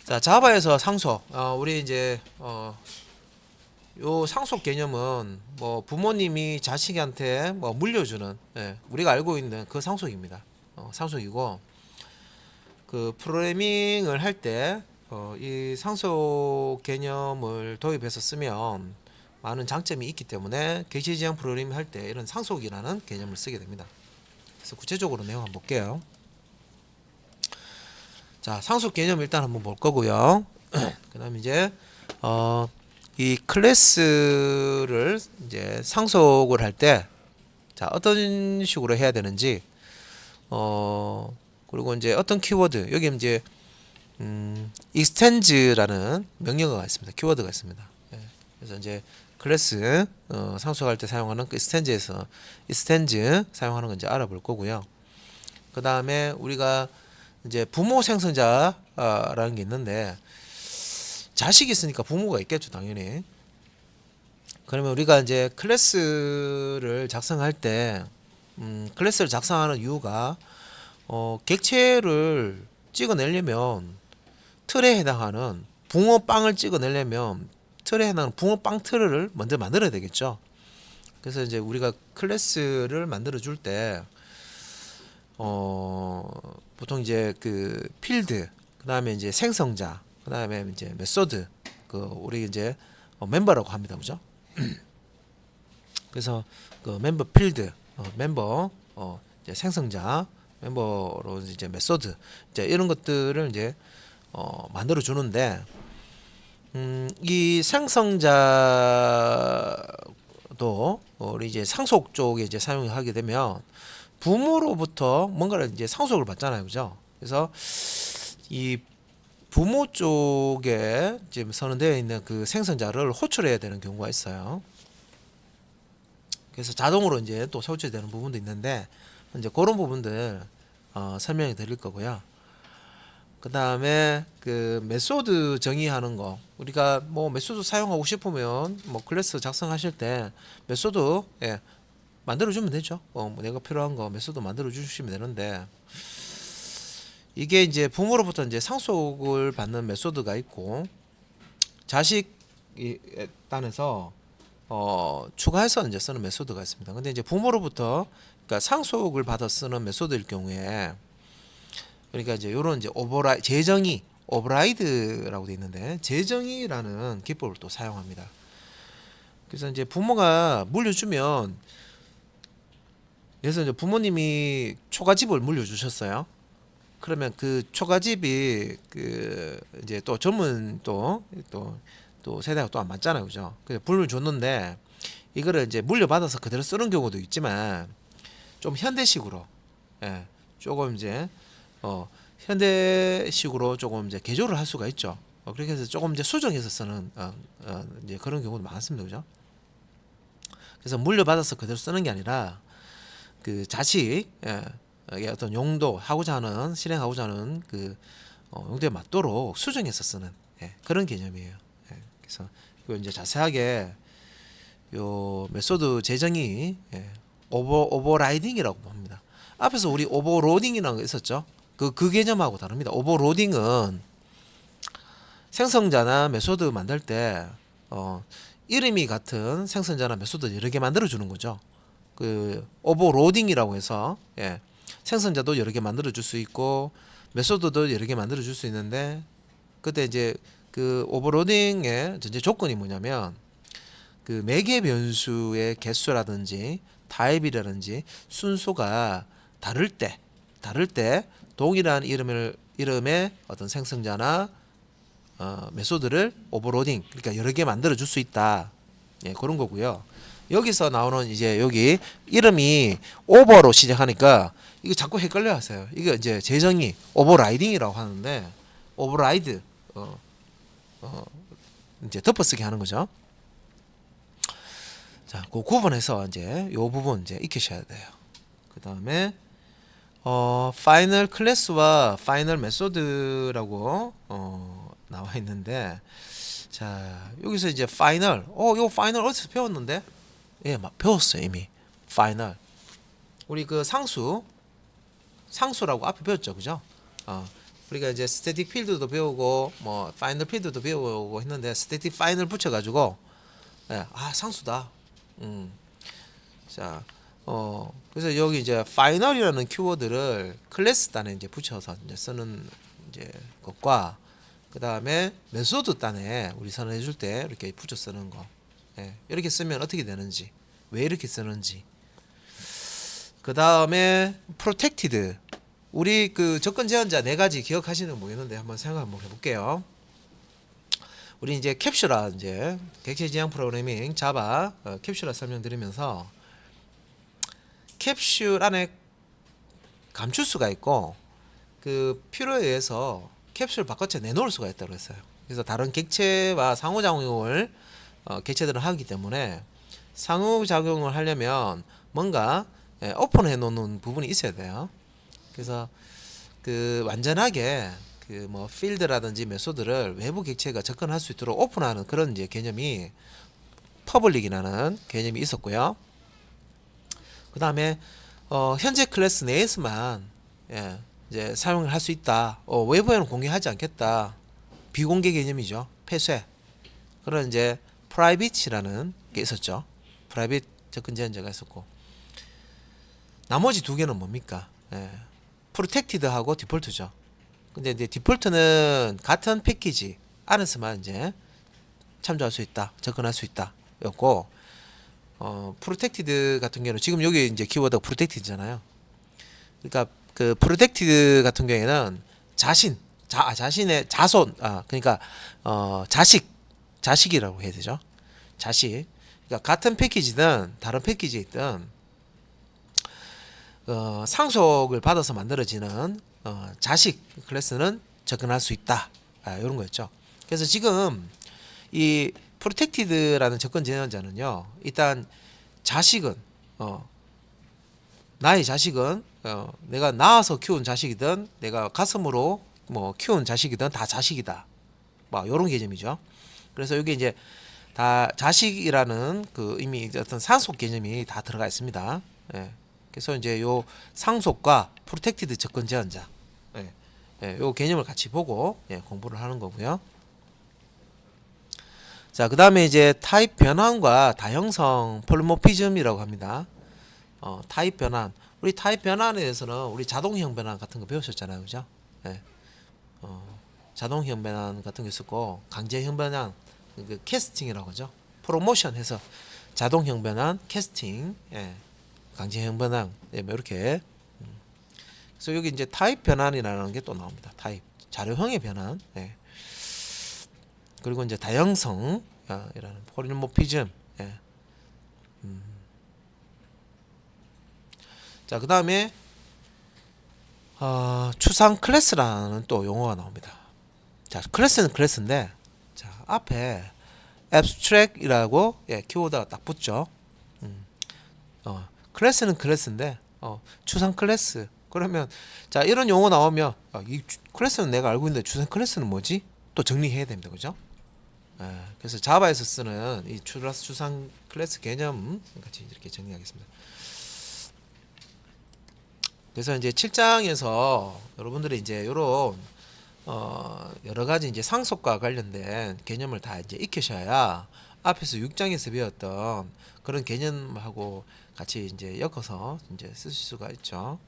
자, 자바에서 상속. 우리 이제 요 상속 개념은 뭐 부모님이 자식한테 뭐 물려주는, 우리가 알고 있는 그 상속입니다. 상속이고, 그 프로그래밍을 할 때 이 상속 개념을 도입해서 쓰면 많은 장점이 있기 때문에 객체 지향 프로그래밍 할 때 이런 상속이라는 개념을 쓰게 됩니다. 그래서 구체적으로 내용 한번 볼게요. 자, 상속 개념 일단 한번 볼 거고요. 그다음 이제 이 클래스를 이제 상속을 할 때, 자, 어떤 식으로 해야 되는지, 그리고 이제 어떤 키워드, 여기 이제 extend라는 명령어가 있습니다. 키워드가 있습니다. 그래서 이제 클래스 상속할 때 사용하는 그 extend 사용하는 건 이제 알아볼 거고요. 그 다음에 우리가 이제 부모 생성자라는 게 있는데, 자식이 있으니까 부모가 있겠죠, 당연히. 그러면 우리가 이제 클래스를 작성할 때, 클래스를 작성하는 이유가 객체를 찍어내려면 틀에 해당하는 붕어빵을 찍어내려면 틀에 해당하는 붕어빵 틀을 먼저 만들어야 되겠죠. 그래서 이제 우리가 클래스를 만들어 줄 때 보통 이제 그 필드, 그다음에 이제 생성자, 그다음에 이제 메소드, 그 우리 이제 멤버라고 합니다, 그죠? 그래서 그 멤버 필드, 멤버, 이제 생성자, 멤버로 이제 메소드, 이제 이런 것들을 이제 만들어 주는데, 이 생성자도 우리 이제 상속 쪽에 이제 사용하게 되면 부모로부터 뭔가를 이제 상속을 받잖아요, 그죠? 그래서 이 부모 쪽에 지금 선언되어 있는 그 생성자를 호출해야 되는 경우가 있어요. 그래서 자동으로 이제 또 호출되는 부분도 있는데, 이제 그런 부분들 설명해 드릴 거고요. 그 다음에 그 메소드 정의하는 거, 우리가 뭐 메소드 사용하고 싶으면 뭐 클래스 작성하실 때 메소드, 만들어 주면 되죠. 뭐 내가 필요한 거 메소드 만들어 주시면 되는데, 이게 이제 부모로부터 이제 상속을 받는 메소드가 있고, 자식에 따라서 추가해서 이제 쓰는 메소드가 있습니다. 근데 이제 부모로부터, 그러니까 상속을 받아 쓰는 메소드일 경우에, 그러니까 이제 요런 이제 재정의 오버라이드라고 돼 있는데, 재정의라는 기법을 또 사용합니다. 그래서 이제 부모가 물려주면, 그래서 이제 부모님이 초가집을 물려주셨어요. 그러면 그 초가집이 그 이제 또 젊은 또 세대가 또 안 맞잖아요, 그죠? 그래서 불을 줬는데, 이거를 이제 물려받아서 그대로 쓰는 경우도 있지만, 좀 현대식으로, 조금 이제 현대식으로 조금 이제 개조를 할 수가 있죠. 그렇게 해서 조금 이제 수정해서 쓰는 이제 그런 경우도 많습니다, 그죠? 그래서 물려받아서 그대로 쓰는 게 아니라 그 자식, 이게 어떤 용도 하고자 하는 실행하고자 하는 그 용도에 맞도록 수정해서 쓰는, 그런 개념이에요. 그래서 이거 이제 자세하게 요 메소드 재정이, 오버라이딩이라고 합니다. 앞에서 우리 오버로딩이라는 거 있었죠. 그 개념하고 다릅니다. 오버로딩은 생성자나 메소드 만들 때 이름이 같은 생성자나 메소드 여러 개 만들어 주는 거죠. 그 오버로딩이라고 해서, 생성자도 여러 개 만들어 줄 수 있고 메소드도 여러 개 만들어 줄 수 있는데, 그때 이제 그 오버로딩의 전제 조건이 뭐냐면, 그 매개 변수의 개수라든지 타입이라든지 순서가 다를 때 동일한 이름의 어떤 생성자나 메소드를 오버로딩, 그러니까 여러 개 만들어 줄 수 있다. 그런 거고요. 여기서 나오는 이제 여기 이름이 오버로 시작하니까 이거 자꾸 헷갈려 하세요. 이거 이제 재정의 오버라이딩이라고 하는데, 오버라이드 이제 덮어쓰기 하는 거죠. 자, 그 구분해서 이제 요 부분 이제 익히셔야 돼요. 그 다음에 파이널 클래스와 파이널 메소드라고 나와 있는데, 자, 여기서 이제 파이널, 요 파이널 어디서 배웠는데? 막 배웠어요, 이미. 파이널. 우리 그 상수라고 앞에 배웠죠, 그죠? 우리가 이제 스태틱 필드도 배우고 뭐 파이널 필드도 배우고 했는데 스태틱 파이널 붙여가지고 예, 아 상수다. 음. 자, 그래서 여기 이제 파이널이라는 키워드를 클래스 단에 이제 붙여서 이제 쓰는 이제 것과 그 다음에 메소드 단에 우리 선언해 줄 때 이렇게 붙여 쓰는 거. 예, 이렇게 쓰면 어떻게 되는지, 왜 이렇게 쓰는지. 그 다음에 프로텍티드. 우리 그 접근 제한자 네 가지 기억하시는 거 모르겠는데 한번 생각 한번 해볼게요. 우리 이제 캡슐화 이제 객체 지향 프로그래밍 자바 캡슐화 설명드리면서 캡슐 안에 감출 수가 있고 그 필요에 의해서 캡슐 바깥에 내놓을 수가 있다고 했어요. 그래서 다른 객체와 상호작용을 객체들은 하기 때문에 상호작용을 하려면 뭔가 오픈해 놓는 부분이 있어야 돼요. 그래서 그 완전하게 그 뭐 필드라든지 메소드를 외부 객체가 접근할 수 있도록 오픈하는 그런 이제 개념이 퍼블릭이라는 개념이 있었고요. 그 다음에 현재 클래스 내에서만 예, 이제 사용을 할 수 있다. 외부에는 공개하지 않겠다. 비공개 개념이죠. 폐쇄. 그런 이제 프라이빗이라는 게 있었죠. 프라이빗 접근 제한자가 있었고 나머지 두 개는 뭡니까? 예, 프로텍티드하고 디폴트죠. 근데 이제 디폴트는 같은 패키지 안에서만 이제 참조할 수 있다, 접근할 수 있다. 였고, 프로텍티드 같은 경우는 지금 여기 이제 키워드가 프로텍티드잖아요. 그러니까 그 프로텍티드 같은 경우에는 자신의 자손, 그러니까 자식이라고 해야 되죠. 자식. 그러니까 같은 패키지든 다른 패키지에 있든 상속을 받아서 만들어지는 자식 클래스는 접근할 수 있다. 이런 거였죠. 그래서 지금 이 프로텍티드라는 접근 제한자는요. 일단 자식은 나의 자식은 내가 낳아서 키운 자식이든 내가 가슴으로 뭐 키운 자식이든 다 자식이다. 뭐 이런 개념이죠. 그래서 여기 이제 다 자식이라는 그 이미 어떤 상속 개념이 다 들어가 있습니다. 예. 그래서 이제 요 상속과 프로텍티드 접근 제한자, 요 개념을 같이 보고 공부를 하는 거고요. 자, 그 다음에 이제 타입 변환과 다형성 폴리모피즘이라고 합니다. 타입 변환. 우리 타입 변환에 대해서는 우리 자동형 변환 같은 거 배우셨잖아요, 그죠? 자동형 변환 같은 게 있었고 강제형 변환, 그 캐스팅이라고 하죠. 프로모션 해서 자동형 변환, 캐스팅, 강제형 변환, 뭐 이렇게. 그래서 여기 이제 타입 변환이라는 게 또 나옵니다. 타입 자료형의 변환. 그리고 이제 다형성 이라는 폴리모피즘. 자, 그 다음에 추상 클래스라는 또 용어가 나옵니다. 자, 클래스는 클래스인데, 자, 앞에 abstract이라고 키워드가 딱 붙죠. 클래스는 클래스인데, 추상 클래스. 그러면 자, 이런 용어 나오면 이 클래스는 내가 알고 있는데 추상 클래스는 뭐지? 또 정리해야 됩니다, 그죠? 그래서 자바에서 쓰는 이 추상 클래스 개념 같이 이렇게 정리하겠습니다. 그래서 이제 7장에서 여러분들이 이제 요런 여러 가지 이제 상속과 관련된 개념을 다 이제 익히셔야 앞에서 6장에서 배웠던 그런 개념하고 같이 이제 엮어서 이제 쓰실 수가 있죠.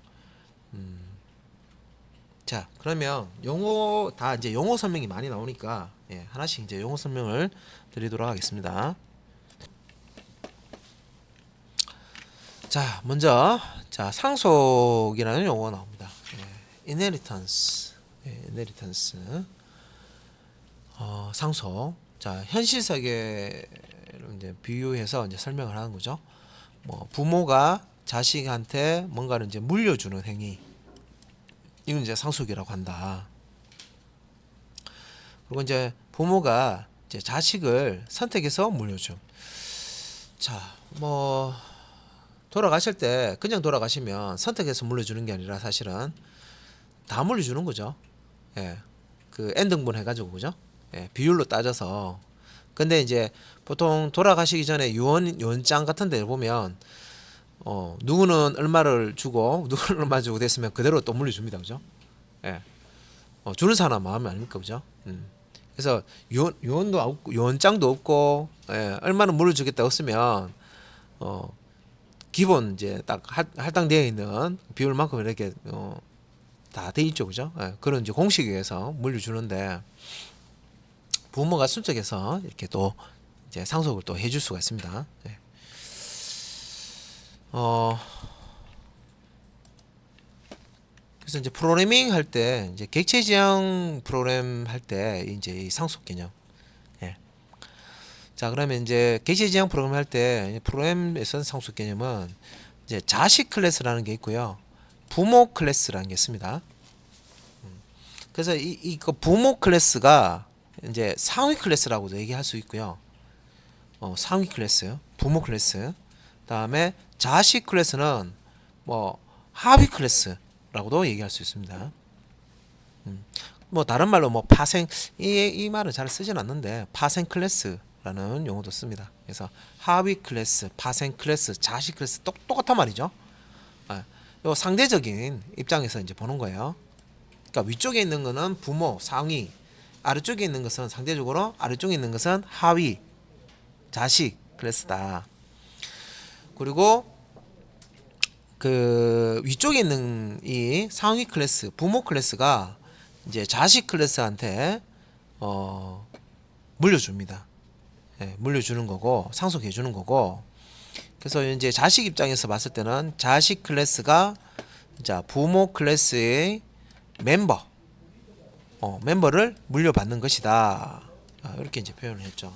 자, 그러면 용어 다 이제 용어 설명이 많이 나오니까 하나씩 이제 용어 설명을 드리도록 하겠습니다. 자, 먼저 자, 상속이라는 용어가 나옵니다. inheritance. inheritance. 상속. 자, 현실 세계를 이제 비유해서 이제 설명을 하는 거죠. 뭐 부모가 자식한테 뭔가를 이제 물려주는 행위. 이건 이제 상속이라고 한다. 그리고 이제 부모가 이제 자식을 선택해서 물려줌. 자, 뭐 돌아가실 때 그냥 돌아가시면 선택해서 물려주는 게 아니라 사실은 다 물려주는 거죠. 그 n등분 해가지고 그죠? 비율로 따져서. 근데 이제 보통 돌아가시기 전에 유언장 같은 데 보면 누구는 얼마를 주고 누구는 얼마 주고 됐으면 그대로 또 물려줍니다, 그죠? 주는 사람 마음이 아닙니까, 그죠? 그래서 요원도 없고 요원장도 없고 얼마나 물어주겠다 없으면 기본 이제 딱 할당되어 있는 비율만큼 이렇게 다 돼 있죠, 그죠? 그런 이제 공식에 의해서 물려주는데 부모가 순적해서 이렇게 또 이제 상속을 또 해줄 수가 있습니다. 그래서 이제 프로그래밍 할 때 이제 객체 지향 프로그램 할 때 이제 이 상속 개념. 자, 그러면 이제 객체 지향 프로그램 할 때 프로그램에서는 상속 개념은 이제 자식 클래스라는 게 있고요. 부모 클래스라는 게 있습니다. 그래서 그 부모 클래스가 이제 상위 클래스라고도 얘기할 수 있고요. 상위 클래스, 부모 클래스. 다음에 자식 클래스는 뭐 하위 클래스라고도 얘기할 수 있습니다. 뭐 다른 말로 뭐 파생 이 말은 잘 쓰진 않는데 파생 클래스라는 용어도 씁니다. 그래서 하위 클래스, 파생 클래스, 자식 클래스 똑같단 말이죠. 요 상대적인 입장에서 이제 보는 거예요. 그러니까 위쪽에 있는 거는 부모, 상위, 아래쪽에 있는 것은 상대적으로 아래쪽에 있는 것은 하위, 자식 클래스다. 그리고 그 위쪽에 있는 이 상위 클래스, 부모 클래스가 이제 자식 클래스한테 물려줍니다. 물려주는 거고 상속해 주는 거고. 그래서 이제 자식 입장에서 봤을 때는 자식 클래스가 자 부모 클래스의 멤버를 물려받는 것이다. 이렇게 이제 표현을 했죠.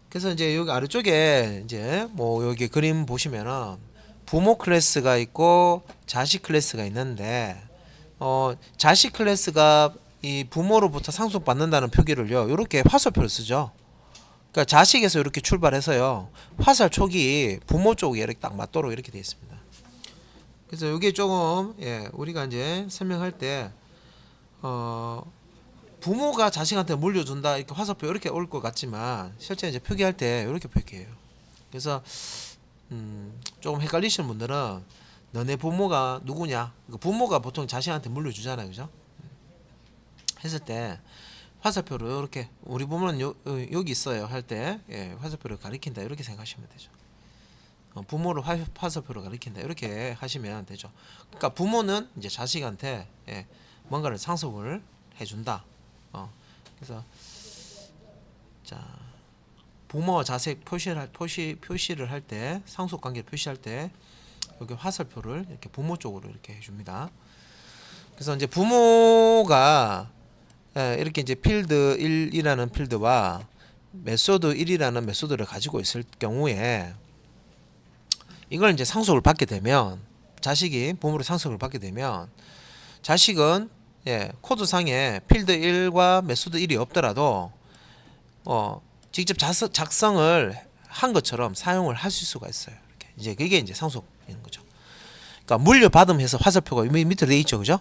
그래서 이제 여기 아래쪽에 이제 뭐 여기 그림 보시면은 부모 클래스가 있고 자식 클래스가 있는데 자식 클래스가 이 부모로부터 상속받는다는 표기를요 이렇게 화살표를 쓰죠. 그러니까 자식에서 이렇게 출발해서요 화살 촉이 부모 쪽에 이렇게 딱 맞도록 이렇게 되어 있습니다. 그래서 이게 조금 우리가 이제 설명할 때 부모가 자식한테 물려준다 이렇게 화살표 이렇게 올 것 같지만 실제 이제 표기할 때 이렇게 표기해요. 그래서 조금 헷갈리시는 분들은 너네 부모가 누구냐? 부모가 보통 자식한테 물려주잖아요, 그죠? 했을 때 화살표로 이렇게 우리 부모는 여기 있어요 할 때 화살표를 가리킨다 이렇게 생각하시면 되죠. 부모를 화살표로 가리킨다 이렇게 하시면 되죠. 그러니까 부모는 이제 자식한테 뭔가를 상속을 해준다. 그래서 자 부모 자식 표시를 할 때 상속 관계 표시할 때 여기 화살표를 이렇게 부모 쪽으로 이렇게 해줍니다. 그래서 이제 부모가 이렇게 이제 필드 1이라는 필드와 메소드 1이라는 메소드를 가지고 있을 경우에 이걸 이제 상속을 받게 되면 자식이 부모로 상속을 받게 되면 자식은 코드상에 필드 1과 메소드 1이 없더라도 직접 작성을 한 것처럼 사용을 하실 수가 있어요. 이렇게 이제 그게 이제 상속인 거죠. 그러니까 물려받음해서 화살표가 밑으로 돼 있죠, 그죠?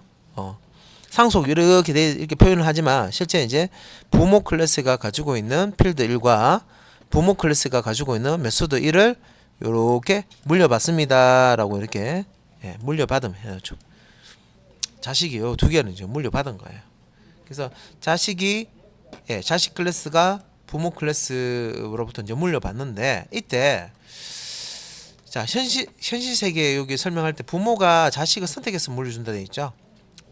상속 이렇게 표현을 하지만 실제 이제 부모 클래스가 가지고 있는 필드 1과 부모 클래스가 가지고 있는 메소드 1을 이렇게 물려받습니다라고 이렇게 물려받음 해야죠. 자식이 요 두 개는 이제 물려받은 거예요. 그래서 자식이 자식 클래스가 부모 클래스로부터 이제 물려받는데 이때 자 현실 세계 여기 설명할 때 부모가 자식을 선택해서 물려준다 돼 있죠.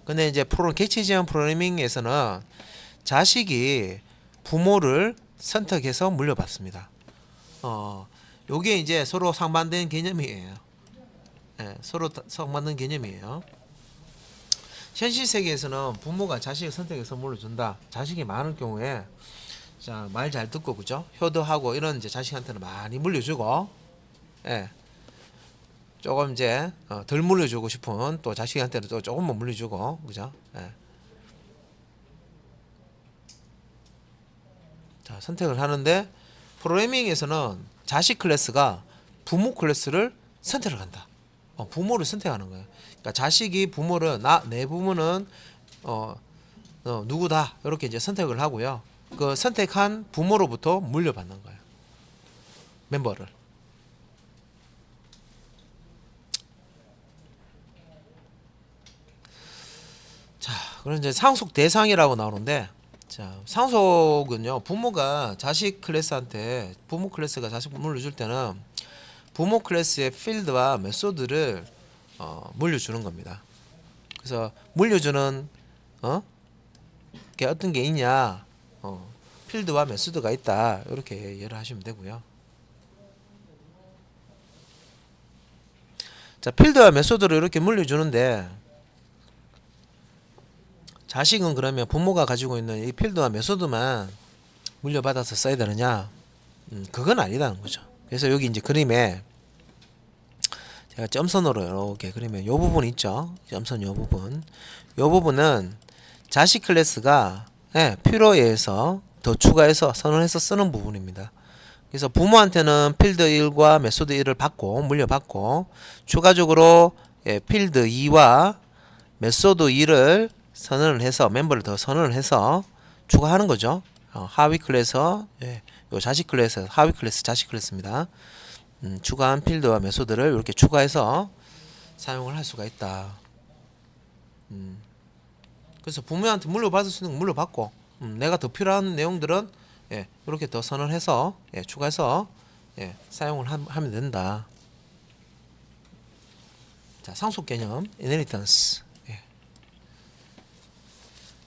근데 이제 객체 지향 프로그래밍에서는 자식이 부모를 선택해서 물려받습니다. 요게 이제 서로 상반된 개념이에요. 서로 상반된 개념이에요. 현실 세계에서는 부모가 자식을 선택해서 물려준다. 자식이 많을 경우에 자, 말 잘 듣고 그죠? 효도하고 이런 이제 자식한테는 많이 물려주고 조금 이제 덜 물려주고 싶은 또 자식한테는 또 조금만 물려주고 그죠? 자, 선택을 하는데 프로그래밍에서는 자식 클래스가 부모 클래스를 선택을 한다. 부모를 선택하는 거예요. 그러니까 자식이 부모를 내 부모는 누구다 이렇게 이제 선택을 하고요. 그 선택한 부모로부터 물려받는 거예요. 멤버를. 자, 그럼 이제 상속 대상이라고 나오는데, 자, 상속은요, 부모가 자식 클래스한테, 부모 클래스가 자식 물려줄 때는 부모 클래스의 필드와 메소드를 물려주는 겁니다. 그래서 물려주는 게 어떤 게 있냐, 필드와 메소드가 있다, 이렇게 이해를 하시면 되고요. 자, 필드와 메소드를 이렇게 물려주는데, 자식은 그러면 부모가 가지고 있는 이 필드와 메소드만 물려받아서 써야 되느냐? 그건 아니다는 거죠. 그래서 여기 이제 그림에 제가 점선으로 이렇게 그리면 요 부분 있죠. 점선 요 부분. 요 부분은 자식 클래스가 필요에 의해서 더 추가해서 선언해서 쓰는 부분입니다. 그래서 부모한테는 필드 1과 메소드 1을 받고 물려받고 추가적으로 필드 2와 메소드 2를 선언을 해서 멤버를 더 선언을 해서 추가하는 거죠. 하위 클래스 요 자식 클래스 하위 클래스 자식 클래스입니다. 추가한 필드와 메소드를 이렇게 추가해서 사용을 할 수가 있다. 그래서 부모한테 물려받을 수 있는 건 물려받고 내가 더 필요한 내용들은 이렇게 더 선언해서 추가해서 사용을 하면 된다. 자, 상속 개념 inheritance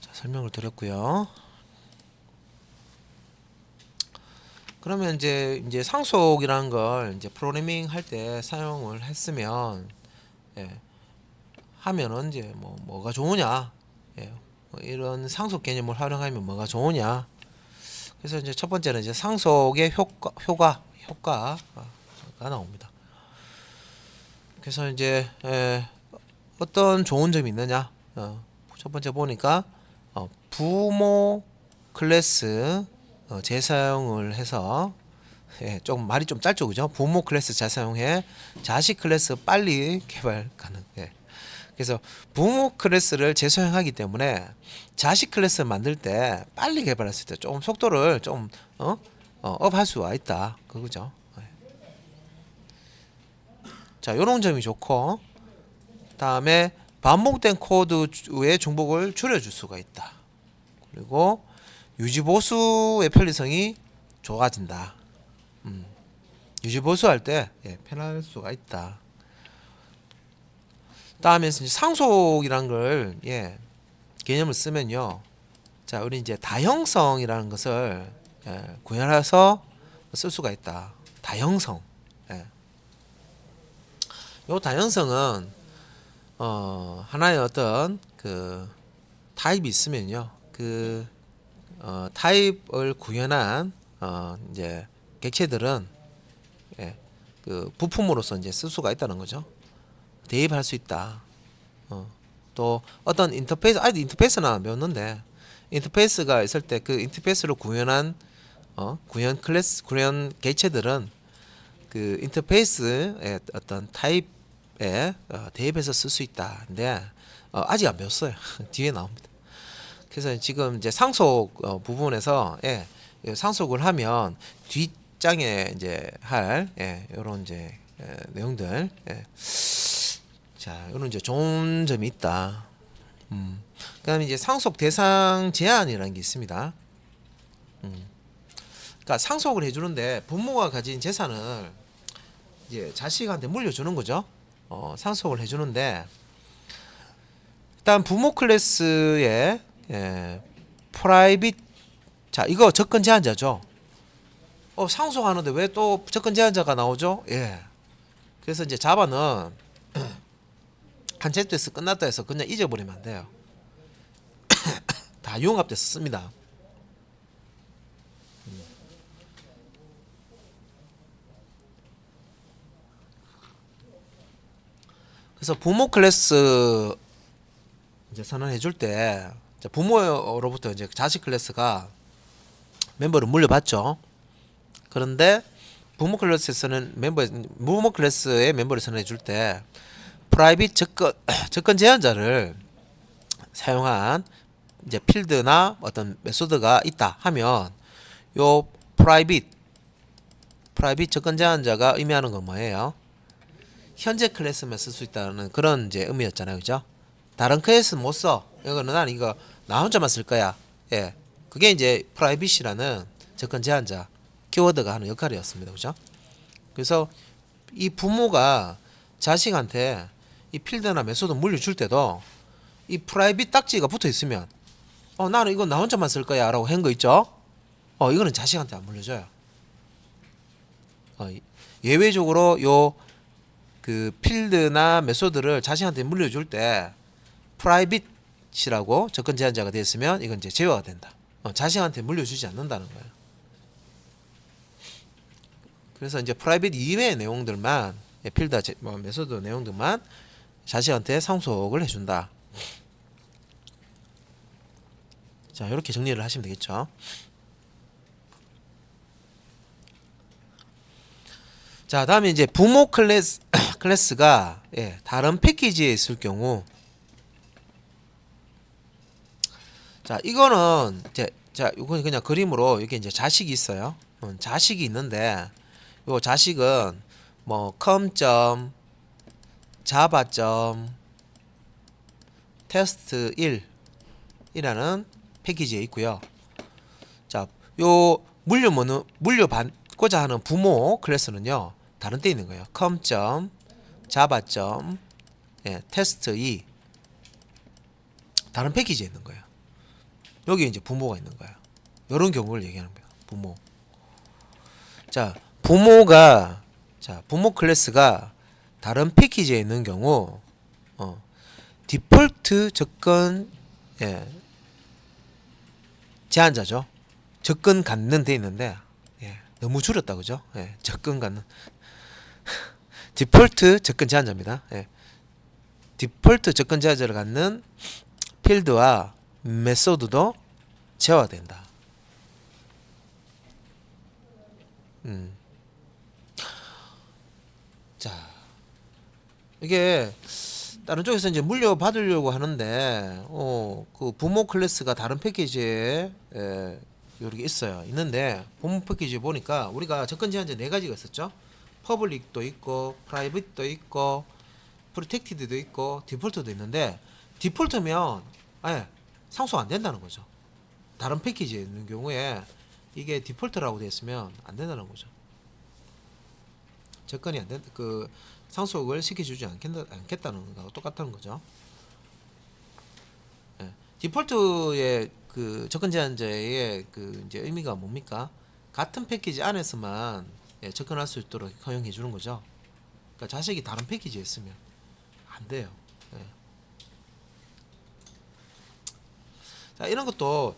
자, 설명을 드렸고요. 그러면 이제 상속이라는 걸 이제 프로그래밍 할 때 사용을 했으면 하면은 이제 뭐가 좋으냐, 이런 상속 개념을 활용하면 뭐가 좋으냐. 그래서 이제 첫 번째는 이제 상속의 효과가 나옵니다. 그래서 이제 어떤 좋은 점이 있느냐. 첫 번째 보니까 부모 클래스 재사용을 해서 좀 말이 좀 짧죠, 그죠? 부모 클래스 재사용해 자식 클래스 빨리 개발 가능. 그래서 부모 클래스를 재사용하기 때문에 자식 클래스 만들 때 빨리 개발할 수 있다. 좀 속도를 좀 업할 수가 있다, 그거죠. 자, 요런 점이 좋고, 다음에 반복된 코드의 중복을 줄여줄 수가 있다. 그리고 유지보수의 편리성이 좋아진다. 유지보수 할 때 편할 수가 있다. 다음에 상속이라는 걸 개념을 쓰면요. 자, 우리 이제 다형성이라는 것을 구현해서 쓸 수가 있다. 다형성. 요 다형성은 하나의 어떤 그 타입이 있으면요. 그 타입을 구현한 이제 객체들은 그 부품으로서 이제 쓸 수가 있다는 거죠. 대입할 수 있다. 또 어떤 인터페이스, 아이도 인터페이스나 배웠는데 인터페이스가 있을 때 그 인터페이스로 구현한 구현 객체들은 그 인터페이스의 어떤 타입에 대입해서 쓸 수 있다. 근데 아직 안 배웠어요. 뒤에 나옵니다. 그래서 지금 이제 상속 부분에서 상속을 하면 뒷장에 이제 할 이런 이제 내용들 자, 이런 이제 좋은 점이 있다. 그다음에 이제 상속 대상 제한이라는 게 있습니다. 그러니까 상속을 해주는데 부모가 가진 재산을 이제 자식한테 물려주는 거죠. 상속을 해주는데 일단 부모 클래스의 프라이빗 자, 이거 접근 제한자죠. 상속하는데 왜 또 접근 제한자가 나오죠? 그래서 이제 자바는 한 챕터에서 끝났다 해서 그냥 잊어버리면 안 돼요. 다 융합돼서 씁니다. 그래서 부모 클래스 이제 선언해 줄 때 부모로부터 이제 자식 클래스가 멤버를 물려받죠. 그런데 부모 클래스에서는 부모 클래스의 멤버를 선언해 줄 때 프라이빗 접근 제한자를 사용한 이제 필드나 어떤 메소드가 있다 하면 요 프라이빗 접근 제한자가 의미하는 건 뭐예요? 현재 클래스만 쓸 수 있다는 그런 이제 의미였잖아요, 그죠? 다른 클래스는 못 써. 이거는 난 이거 나 혼자만 쓸 거야. 예. 그게 이제 privacy라는 접근 제한자 키워드가 하는 역할이었습니다. 그죠? 그래서 이 부모가 자식한테 이 필드나 메소드 물려줄 때도 이 프라이빗 딱지가 붙어 있으면 나는 이거 나 혼자만 쓸 거야 라고 한 거 있죠? 이거는 자식한테 안 물려줘요. 예외적으로 요 그 필드나 메소드를 자식한테 물려줄 때 프라이빗이라고 접근 제한자가 되어 있으면 이건 이제 제외가 된다. 자식한테 물려주지 않는다는 거예요. 그래서 이제 프라이빗 이외의 내용들만 필드 메소드 내용들만 자식한테 상속을 해준다. 자, 이렇게 정리를 하시면 되겠죠. 자, 다음에 이제 부모 클래스가 다른 패키지에 있을 경우, 자, 이거는 이건 그냥 그림으로 이게 이제 자식이 있어요. 자식이 있는데, 요 자식은 뭐 com. java. test 1이라는 패키지에 있고요. 자, 요 물려받고자 하는 부모 클래스는요 다른 데 있는 거예요. com. java. test 2 다른 패키지에 있는 거예요. 여기 이제 부모가 있는 거예요. 이런 경우를 얘기하는 거예요. 부모. 자, 부모 클래스가 다른 패키지에 있는 경우 디폴트 접근 제한자죠. 접근 갖는 데 있는데 너무 줄였다 그죠? 접근 갖는 디폴트 접근 제한자입니다. 디폴트 접근 제한자를 갖는 필드와 메소드도 제어된다. 자, 이게 다른 쪽에서 이제 물려받으려고 하는데 그 부모 클래스가 다른 패키지에 이렇게 있는데 부모 패키지 보니까 우리가 접근 제한제 4가지가 있었죠. 퍼블릭도 있고 프라이빗도 있고 프로텍티드도 있고 디폴트도 있는데 디폴트면 상속 안 된다는 거죠. 다른 패키지에 있는 경우에 이게 디폴트라고 되어 있으면 안 된다는 거죠. 접근이 안 된다. 그 상속을 시켜주지 않겠다는 거하고 똑같다는 거죠. 디폴트의 그 접근 제한자의 그 이제 의미가 뭡니까? 같은 패키지 안에서만 접근할 수 있도록 허용해 주는 거죠. 그러니까 자식이 다른 패키지에 있으면 안 돼요. 자, 이런 것도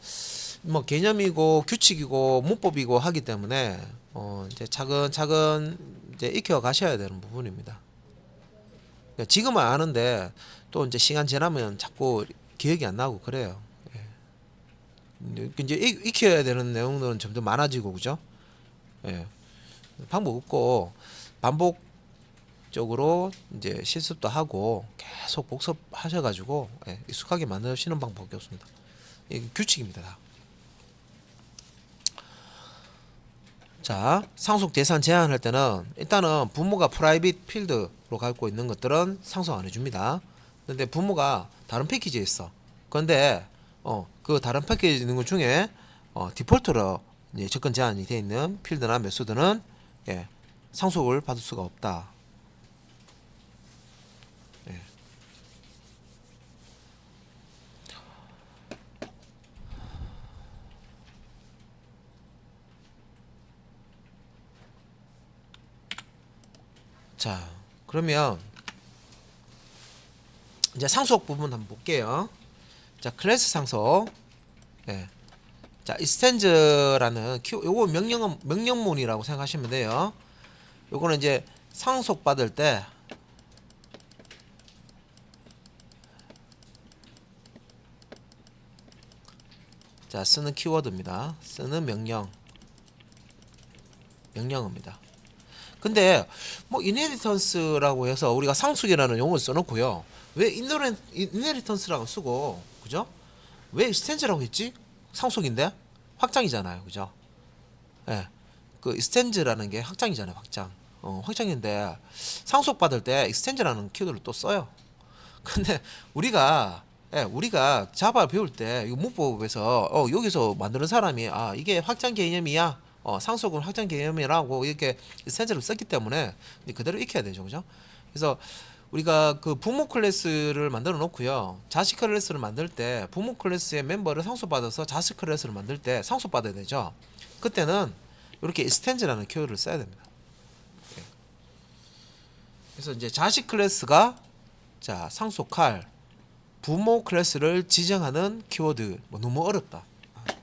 뭐 개념이고 규칙이고 문법이고 하기 때문에 이제 차근차근 이제 익혀 가셔야 되는 부분입니다. 그러니까 지금은 아는데 또 이제 시간 지나면 자꾸 기억이 안 나고 그래요. 이제 익혀야 되는 내용들은 점점 많아지고 그죠? 방법 없고 반복적으로 이제 실습도 하고 계속 복습하셔가지고 익숙하게 만드시는 방법밖에 없습니다. 이게 규칙입니다. 다. 자, 상속 대상 제한할 때는 일단은 부모가 프라이빗 필드로 갖고 있는 것들은 상속 안 해줍니다. 근데 부모가 다른 패키지에 있어. 그런데 그 다른 패키지에 있는 것 중에 디폴트로 이제 접근 제한이 되어 있는 필드나 메소드는 상속을 받을 수가 없다. 자, 그러면 이제 상속 부분 한번 볼게요. 자, 클래스 상속. 자, extend라는 요거 명령문이라고 생각하시면 돼요. 요거는 이제 상속 받을 때 자, 쓰는 키워드입니다. 쓰는 명령어입니다. 근데 뭐 inheritance라고 해서 우리가 상속이라는 용어를 써놓고요. 왜 inheritance라고 쓰고 그죠? 왜 extend라고 했지? 상속인데 확장이잖아요, 그죠? 그 extend라는 게 확장이잖아요, 확장. 확장인데 상속 받을 때 extend라는 키워드를 또 써요. 근데 우리가 예, 우리가 자바 배울 때 이 문법에서 여기서 만드는 사람이 이게 확장 개념이야. 상속은 확장 개념이라고 이렇게 센서를 썼기 때문에 그대로 익혀야 되죠, 그죠? 그래서 우리가 그 부모 클래스를 만들어 놓고요, 자식 클래스를 만들 때 부모 클래스의 멤버를 상속받아서 자식 클래스를 만들 때 상속받아야 되죠. 그때는 이렇게 extend라는 키워드를 써야 됩니다. 예. 그래서 이제 자식 클래스가 자 상속할 부모 클래스를 지정하는 키워드. 너무 어렵다,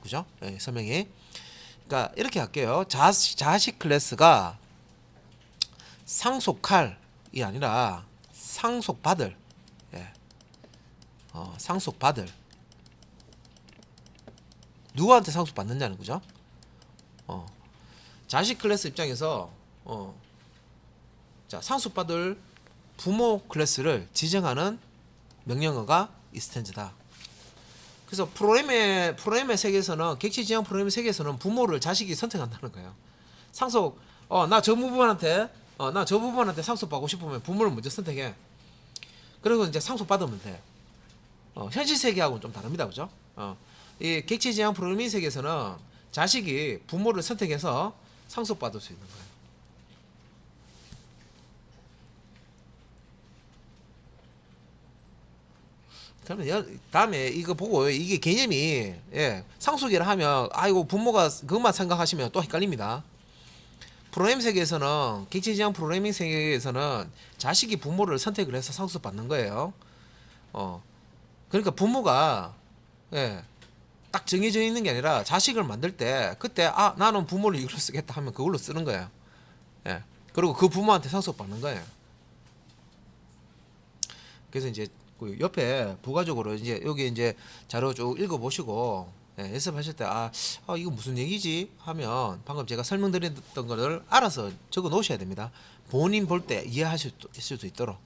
그죠? 예, 설명이. 그러니까 이렇게 할게요. 자식 클래스가 상속할이 아니라 상속받을. 예. 상속받을. 누구한테 상속받느냐는 거죠. 자식 클래스 입장에서 자 상속받을 부모 클래스를 지정하는 명령어가 extend다. 그래서 프로그램의 세계에서는, 객체 지향 프로그램의 세계에서는 부모를 자식이 선택한다는 거예요. 상속 나 저 부분한테 상속받고 싶으면 부모를 먼저 선택해. 그리고 이제 상속받으면 돼. 현실 세계하고는 좀 다릅니다, 그죠? 이 객체 지향 프로그래밍 세계에서는 자식이 부모를 선택해서 상속받을 수 있는 거예요. 그러면 다음에 이거 보고 이게 개념이 상속이라 하면 이거 부모가 그것만 생각하시면 또 헷갈립니다. 프로그램 세계에서는, 객체 지향 프로그래밍 세계에서는 자식이 부모를 선택을 해서 상속받는 거예요. 그러니까 부모가 딱 정해져 있는 게 아니라 자식을 만들 때 그때 나는 부모를 이걸로 쓰겠다 하면 그걸로 쓰는 거예요. 그리고 그 부모한테 상속받는 거예요. 그래서 이제 그 옆에 부가적으로 이제 여기 이제 자료 쭉 읽어보시고 연습하실 때 이거 무슨 얘기지 하면 방금 제가 설명드렸던 거를 알아서 적어 놓으셔야 됩니다. 본인 볼 때 이해하실 수도 있도록.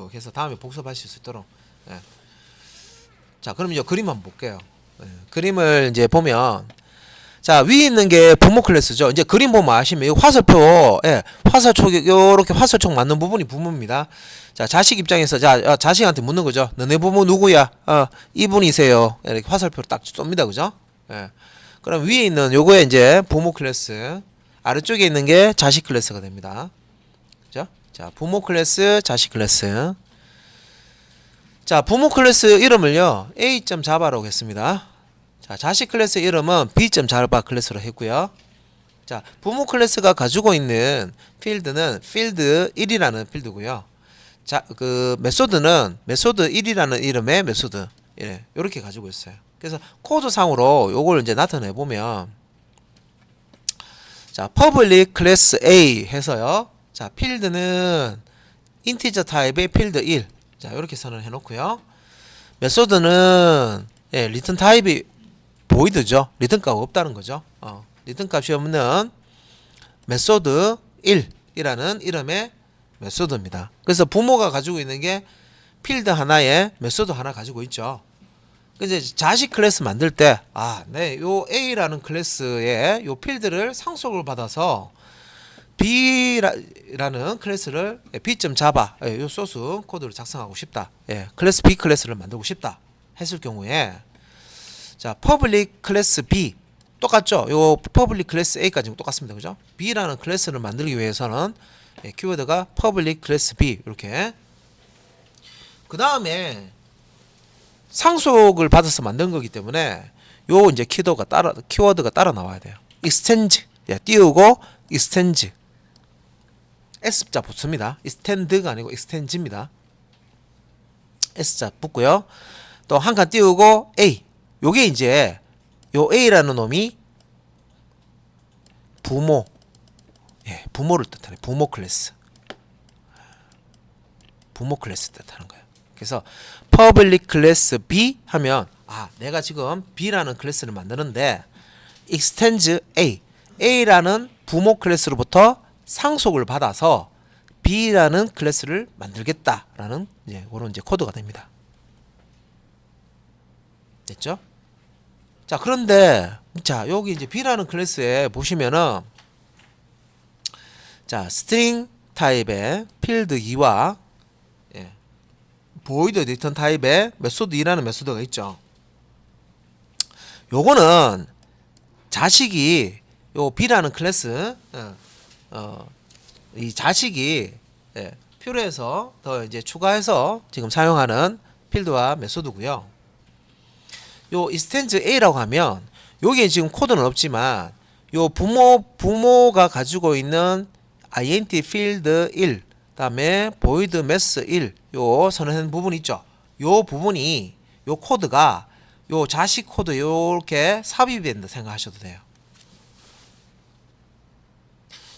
그래서 다음에 복습하실 수 있도록. 자, 그럼 이제 그림 한번 볼게요. 그림을 이제 보면, 자, 위에 있는 게 부모 클래스죠. 이제 그림 보면 아시면 이 화살표, 화살촉, 요렇게 화살촉 맞는 부분이 부모입니다. 자, 자식 입장에서, 자식한테 묻는 거죠. 너네 부모 누구야? 이분이세요. 이렇게 화살표를 딱 쏩니다. 그죠? 그럼 위에 있는 요거에 이제 부모 클래스, 아래쪽에 있는 게 자식 클래스가 됩니다. 그죠? 자, 부모 클래스, 자식 클래스. 자, 부모 클래스 이름을요, A.자바라고 했습니다. 자, 자식 클래스 이름은 B.자바 클래스로 했고요. 자, 부모 클래스가 가지고 있는 필드는 필드 1이라는 필드고요. 자, 그 메소드는 메소드 1이라는 이름의 메소드. 요렇게 가지고 있어요. 그래서 코드상으로 요걸 이제 나타내 보면, 자, public class A 해서요. 자, 필드는 인티저 타입의 필드 1. 자, 요렇게 선언을 해 놓고요. 메소드는 리턴 타입이 보이드죠. 리턴 값 없다는 거죠. 리턴 값이 없는 메소드 1이라는 이름의 메소드입니다. 그래서 부모가 가지고 있는 게 필드 하나에 메소드 하나 가지고 있죠. 이제 자식 클래스 만들 때, 요 A라는 클래스에 요 필드를 상속을 받아서 B라는 클래스를 B.자바 요 소스 코드를 작성하고 싶다. 클래스 B 클래스를 만들고 싶다 했을 경우에, 자, public 클래스 B 똑같죠? 요 public 클래스 A까지는 똑같습니다. 그죠? B라는 클래스를 만들기 위해서는 키워드가 public 클래스 B 이렇게. 그 다음에 상속을 받아서 만든 거기 때문에 요 이제 키워드가 따라 나와야 돼요. extend 띄우고 extend S자 붙습니다. extend가 아니고 extend입니다. S자 붙고요. 또 한 칸 띄우고 A. 요게 이제 요 A라는 놈이 부모, 부모를 뜻하는 부모 클래스. 부모 클래스 뜻하는 거예요. 그래서 public class B 하면 내가 지금 B라는 클래스를 만드는데 extends A. A라는 부모 클래스로부터 상속을 받아서 B라는 클래스를 만들겠다라는 그런 이제 코드가 됩니다. 됐죠? 자, 그런데 자, 여기 이제 B라는 클래스에 보시면은, 자, 스트링 타입의 필드 2와 void return 타입의 메소드 2라는 메소드가 있죠. 요거는 자식이 요 B라는 클래스 이 자식이 필요해서 더 이제 추가해서 지금 사용하는 필드와 메소드고요. 요 extends A라고 하면 요게 지금 코드는 없지만 요 부모가 가지고 있는 int field 1 그다음에 void mass 1 요 선언한 부분 있죠. 요 부분이 요 코드가 요 자식 코드 요렇게 삽입이 된다 생각하셔도 돼요.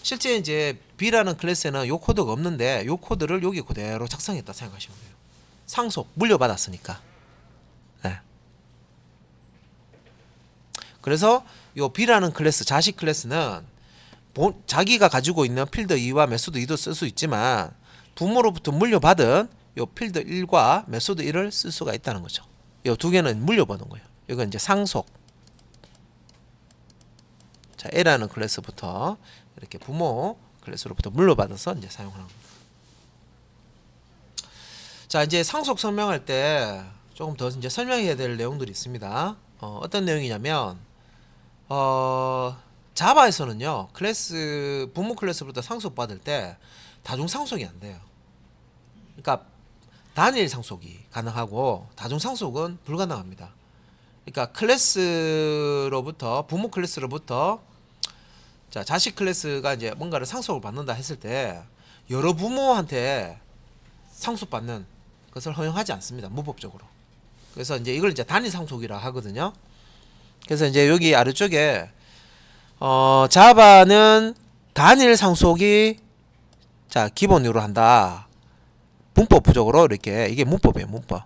실제 이제 B라는 클래스에는 요 코드가 없는데 요 코드를 여기 그대로 작성했다 생각하시면 돼요. 상속 물려받았으니까. 네. 그래서 요 B라는 클래스 자식 클래스는 자기가 가지고 있는 필드 2와 메소드 2도 쓸 수 있지만 부모로부터 물려받은 요 필드 1과 메소드 1을 쓸 수가 있다는 거죠. 요 두 개는 물려받은 거예요. 이건 이제 상속. 자, A라는 클래스부터 이렇게 부모 클래스로부터 물려받아서 이제 사용하는 겁니다. 자, 이제 상속 설명할 때 조금 더 이제 설명해야 될 내용들이 있습니다. 어떤 내용이냐면 자바에서는요 클래스 부모 클래스부터 상속 받을 때 다중 상속이 안 돼요. 그러니까 단일 상속이 가능하고 다중 상속은 불가능합니다. 그러니까 클래스로부터 부모 클래스로부터 자 자식 클래스가 이제 뭔가를 상속을 받는다 했을 때 여러 부모한테 상속받는 것을 허용하지 않습니다. 무법적으로. 그래서 이제 이걸 이제 단일 상속이라 하거든요. 그래서 이제 여기 아래쪽에 자바는 단일 상속이 자 기본으로 한다. 문법적으로 이렇게 이게 문법이에요. 문법.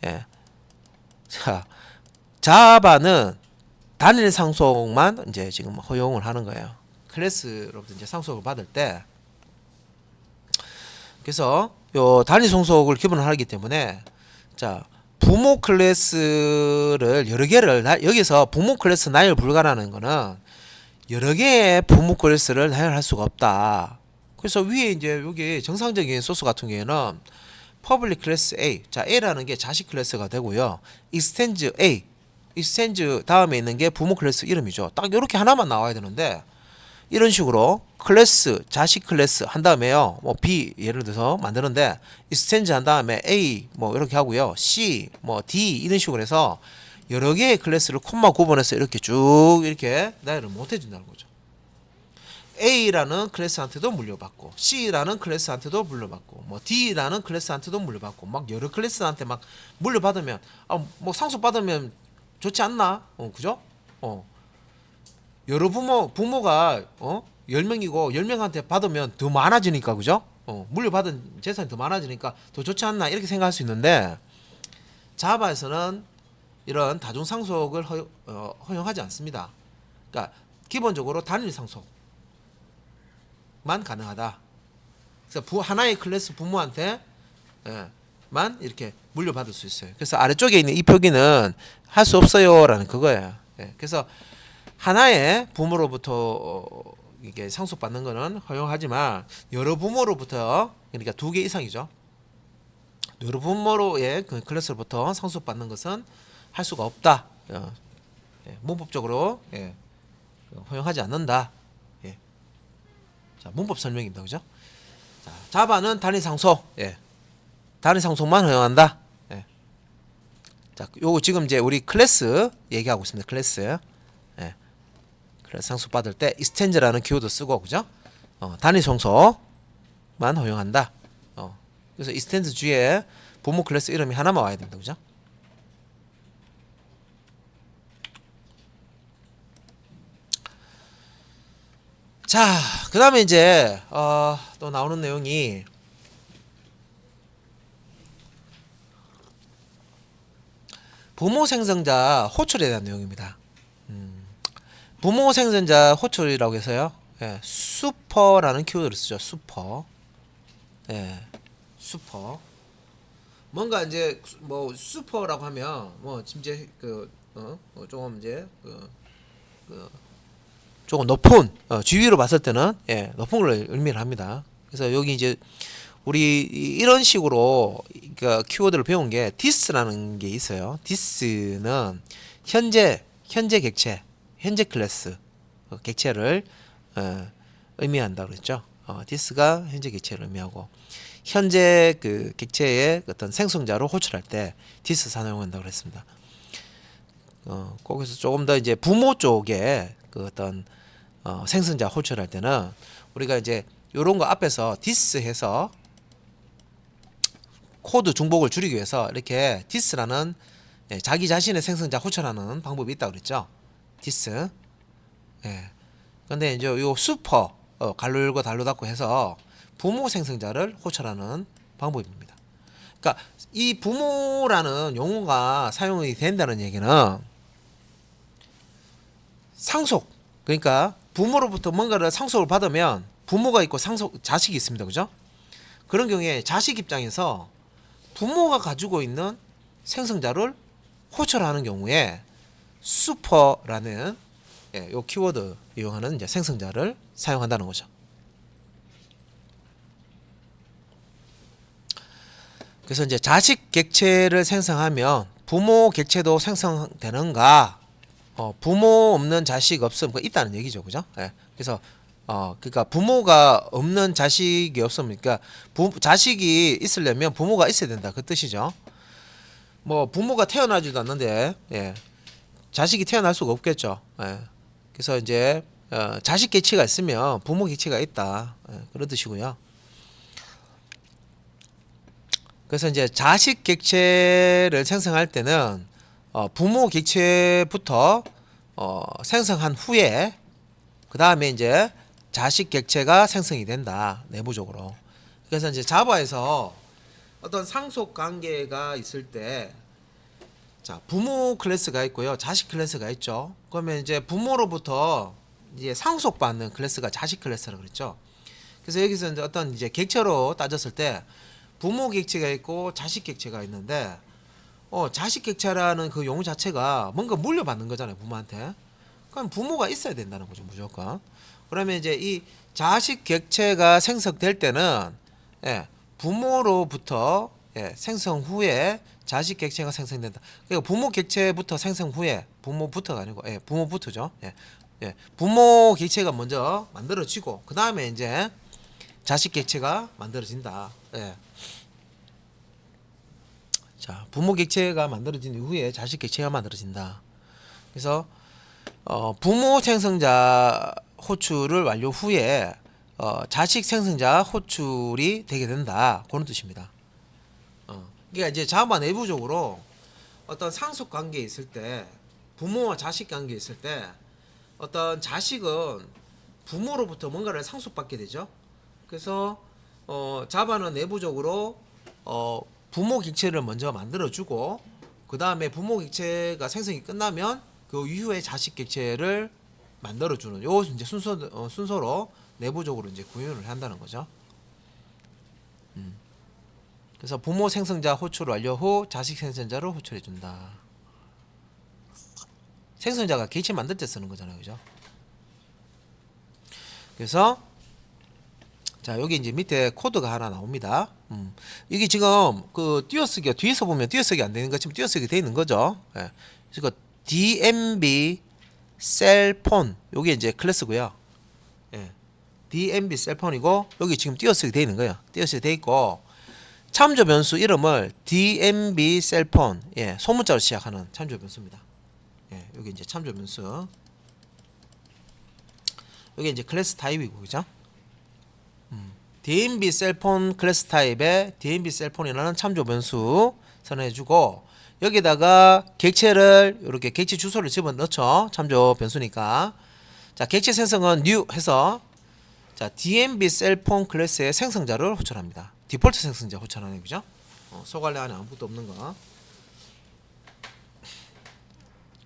예. 자 자바는 단일 상속만 이제 지금 허용을 하는 거예요. 클래스로부터 이제 상속을 받을 때. 그래서 요 단일 상속을 기본으로 하기 때문에 자 부모 클래스를 여러 개를 여기서 부모 클래스 나열 불가라는 거는 여러 개의 부모 클래스를 나열할 수가 없다. 그래서 위에 이제 여기 정상적인 소스 같은 경우에는 public class A, 자 A라는 게 자식 클래스가 되고요. extends A, extends 다음에 있는 게 부모 클래스 이름이죠. 딱 이렇게 하나만 나와야 되는데 이런 식으로 클래스, 자식 클래스 한 다음에요. 뭐 B 예를 들어서 만드는데 extends 한 다음에 A 뭐 이렇게 하고요. C 뭐 D 이런 식으로 해서 여러 개의 클래스를 콤마 구분해서 이렇게 쭉 이렇게 나열을 못 해준다는 거죠. A라는 클래스한테도 물려받고 C라는 클래스한테도 물려받고 뭐 D라는 클래스한테도 물려받고 막 여러 클래스한테 막 물려받으면 뭐 상속받으면 좋지 않나? 그죠? 여러 부모가 10명이고 10명한테 받으면 더 많아지니까 그죠? 물려받은 재산이 더 많아지니까 더 좋지 않나 이렇게 생각할 수 있는데 자바에서는 이런 다중 상속을 허용하지 않습니다. 그러니까 기본적으로 단일 상속만 가능하다. 그래서 하나의 클래스 부모한테 만 이렇게 물려받을 수 있어요. 그래서 아래쪽에 있는 이 표기는 할 수 없어요라는 그거예요. 그래서 하나의 부모로부터 이게 상속받는 거는 허용하지만 여러 부모로부터 그러니까 2개 이상이죠. 여러 부모로의 그 클래스로부터 상속받는 것은 할 수가 없다. 문법적으로 허용하지 않는다. 자, 문법 설명입니다. 그죠? 자, 자바는 단일 상속. 단일 상속만 허용한다. 자, 요거 지금 이제 우리 클래스 얘기하고 있습니다. 클래스. 클래스 상속 받을 때 extend라는 키워드 쓰고 그죠? 단일 상속만 허용한다. 그래서 extend 주에 부모 클래스 이름이 하나만 와야 된다. 그죠? 자, 그다음에 이제 또 나오는 내용이 부모 생성자 호출에 대한 내용입니다. 부모 생성자 호출이라고 해서요. 슈퍼라는 키워드를 쓰죠. 슈퍼. 슈퍼. 뭔가 이제 뭐 슈퍼라고 하면 뭐 이제 조금 이제 조금 높은 지위로 봤을 때는 높은 걸 의미를 합니다. 그래서 여기 이제 우리 이런 식으로 그러니까 키워드를 배운 게 this라는 게 있어요. this는 현재 객체, 현재 클래스 객체를 의미한다고 그랬죠. this가 현재 객체를 의미하고 현재 그 객체의 어떤 생성자로 호출할 때 this 사용한다고 그랬습니다. 거기서 조금 더 이제 부모 쪽에 그 어떤 생성자 호출할 때는 우리가 이제 요런 거 앞에서 this 해서 코드 중복을 줄이기 위해서 이렇게 this라는 자기 자신의 생성자 호출하는 방법이 있다고 그랬죠. this. 예. 근데 이제 요 슈퍼 갈로 열고 달로 닫고 해서 부모 생성자를 호출하는 방법입니다. 그러니까 이 부모라는 용어가 사용이 된다는 얘기는 상속, 그러니까 부모로부터 뭔가를 상속을 받으면 부모가 있고 자식이 있습니다. 그죠? 그런 경우에 자식 입장에서 부모가 가지고 있는 생성자를 호출하는 경우에 슈퍼라는 요 키워드 이용하는 이제 생성자를 사용한다는 거죠. 그래서 이제 자식 객체를 생성하면 부모 객체도 생성되는가? 부모 없는 자식 없음 있다는 얘기죠, 그죠? 예. 그래서 그러니까 부모가 없는 자식이 없으면, 그러니까 자식이 있으려면 부모가 있어야 된다 그 뜻이죠. 뭐 부모가 태어나지도 않는데 자식이 태어날 수가 없겠죠. 그래서 이제 자식 객체가 있으면 부모 객체가 있다 그런 뜻이고요. 그래서 이제 자식 객체를 생성할 때는 부모 객체부터 생성한 후에 그 다음에 이제 자식 객체가 생성이 된다 내부적으로. 그래서 이제 자바에서 어떤 상속 관계가 있을 때 자, 부모 클래스가 있고요, 자식 클래스가 있죠. 그러면 이제 부모로부터 이제 상속받는 클래스가 자식 클래스라고 그랬죠. 그래서 여기서 이제 어떤 이제 객체로 따졌을 때 부모 객체가 있고 자식 객체가 있는데 자식 객체라는 그 용어 자체가 뭔가 물려받는 거잖아요, 부모한테. 그럼 부모가 있어야 된다는 거죠, 무조건. 그러면 이제 이 자식 객체가 생성될 때는 부모로부터 생성 후에 자식 객체가 생성된다. 그러니까 부모 객체부터 생성 후에, 부모부터가 아니고 부모부터죠. 부모 객체가 먼저 만들어지고 그 다음에 이제 자식 객체가 만들어진다. 자, 부모 객체가 만들어진 이후에 자식 객체가 만들어진다. 그래서 부모 생성자 호출을 완료 후에 자식 생성자 호출이 되게 된다. 그런 뜻입니다. 그러니까 이제 자바 내부적으로 어떤 상속 관계에 있을 때, 부모와 자식 관계에 있을 때 어떤 자식은 부모로부터 뭔가를 상속받게 되죠. 그래서 자바는 내부적으로 부모 객체를 먼저 만들어주고 그 다음에 부모 객체가 생성이 끝나면 그 이후에 자식 객체를 만들어주는 요 이제 순서로 내부적으로 이제 구현을 한다는 거죠. 그래서 부모 생성자 호출 완료 후 자식 생성자를 호출해 준다. 생성자가 객체 만들 때 쓰는 거잖아요, 그죠? 그래서 자, 여기 이제 밑에 코드가 하나 나옵니다. 이게 지금 그 띄어쓰기가 뒤에서 보면 띄어쓰기 안 되는 거 지금 띄어쓰기 돼 있는 거죠. 그래서 DMB 셀폰 요게 이제 클래스고요. DMB 셀폰이고 여기 지금 띄어쓰기 돼 있는 거예요. 띄어쓰기 돼 있고 참조 변수 이름을 DMB 셀폰 소문자로 시작하는 참조 변수입니다. 여기 이제 참조 변수. 여기 이제 클래스 타입이고 그죠? DMB 셀폰 클래스 타입의 DMB 셀폰이라는 참조 변수 선언해주고 여기다가 객체를 이렇게 객체 주소를 집어넣죠. 참조 변수니까. 자, 객체 생성은 new 해서 자, DMB 셀폰 클래스의 생성자를 호출합니다. 디폴트 생성자 호출하는 거죠. 소관례 안에 아무것도 없는 거.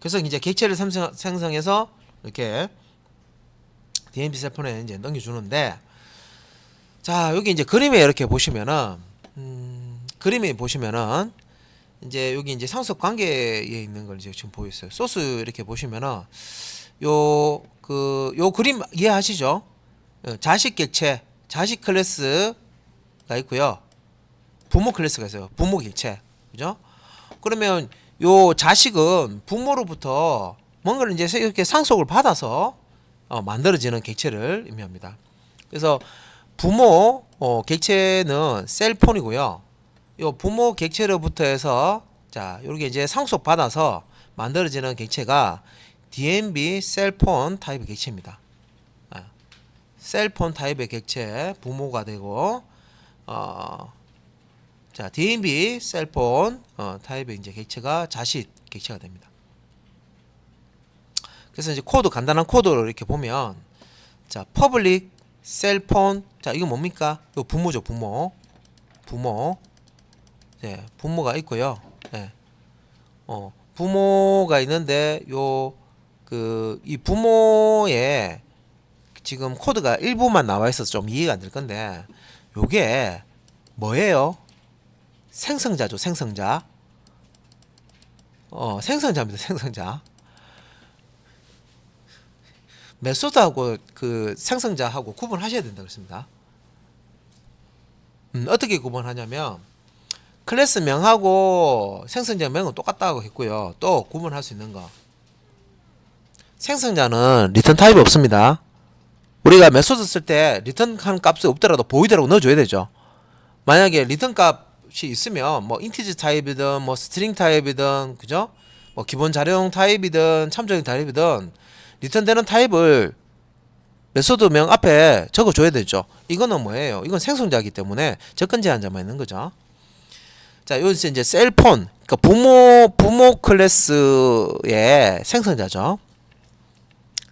그래서 이제 객체를 생성해서 이렇게 DMB 셀폰에 이제 넘겨주는데 자, 여기 이제 그림에 이렇게 보시면은 그림에 보시면은 이제 여기 이제 상속 관계에 있는 걸 이제 지금 보였어요. 소스 이렇게 보시면은 요 그림 이해하시죠? 자식 객체, 자식 클래스 있고요. 부모 클래스가 있어요. 부모 객체. 그죠? 그러면 요 자식은 부모로부터 뭔가를 이제 이렇게 상속을 받아서 만들어지는 객체를 의미합니다. 그래서 부모 객체는 셀폰이고요. 요 부모 객체로부터 해서 자, 요렇게 이제 상속 받아서 만들어지는 객체가 DNB 셀폰 타입의 객체입니다. 셀폰 타입의 객체 부모가 되고 자, DNB 셀폰 타입의 이제 객체가 자식 객체가 됩니다. 그래서 이제 코드 간단한 코드를 이렇게 보면 자, 퍼블릭 셀폰 자, 이거 뭡니까? 이거 부모죠, 부모. 네, 부모가 있고요. 네. 부모가 있는데 이 부모의 지금 코드가 일부만 나와 있어서 좀 이해가 안 될 건데 요게 뭐예요? 생성자죠, 생성자. 생성자입니다, 생성자. 메소드하고 그 생성자하고 구분하셔야 된다 그랬습니다. 어떻게 구분하냐면 클래스 명하고 생성자 명은 똑같다고 했고요. 또 구분할 수 있는 거. 생성자는 리턴 타입이 없습니다. 우리가 메소드 쓸 때 리턴한 값이 없더라도 보이더라고 넣어줘야 되죠. 만약에 리턴 값이 있으면 뭐 인티지 타입이든 뭐 스트링 타입이든 그죠? 뭐 기본 자료용 타입이든 참조용 타입이든 리턴되는 타입을 메소드명 앞에 적어줘야 되죠. 이거는 뭐예요? 이건 생성자이기 때문에 접근 제한자만 있는 거죠. 자, 여기서 이제 셀폰, 그러니까 부모 클래스의 생성자죠.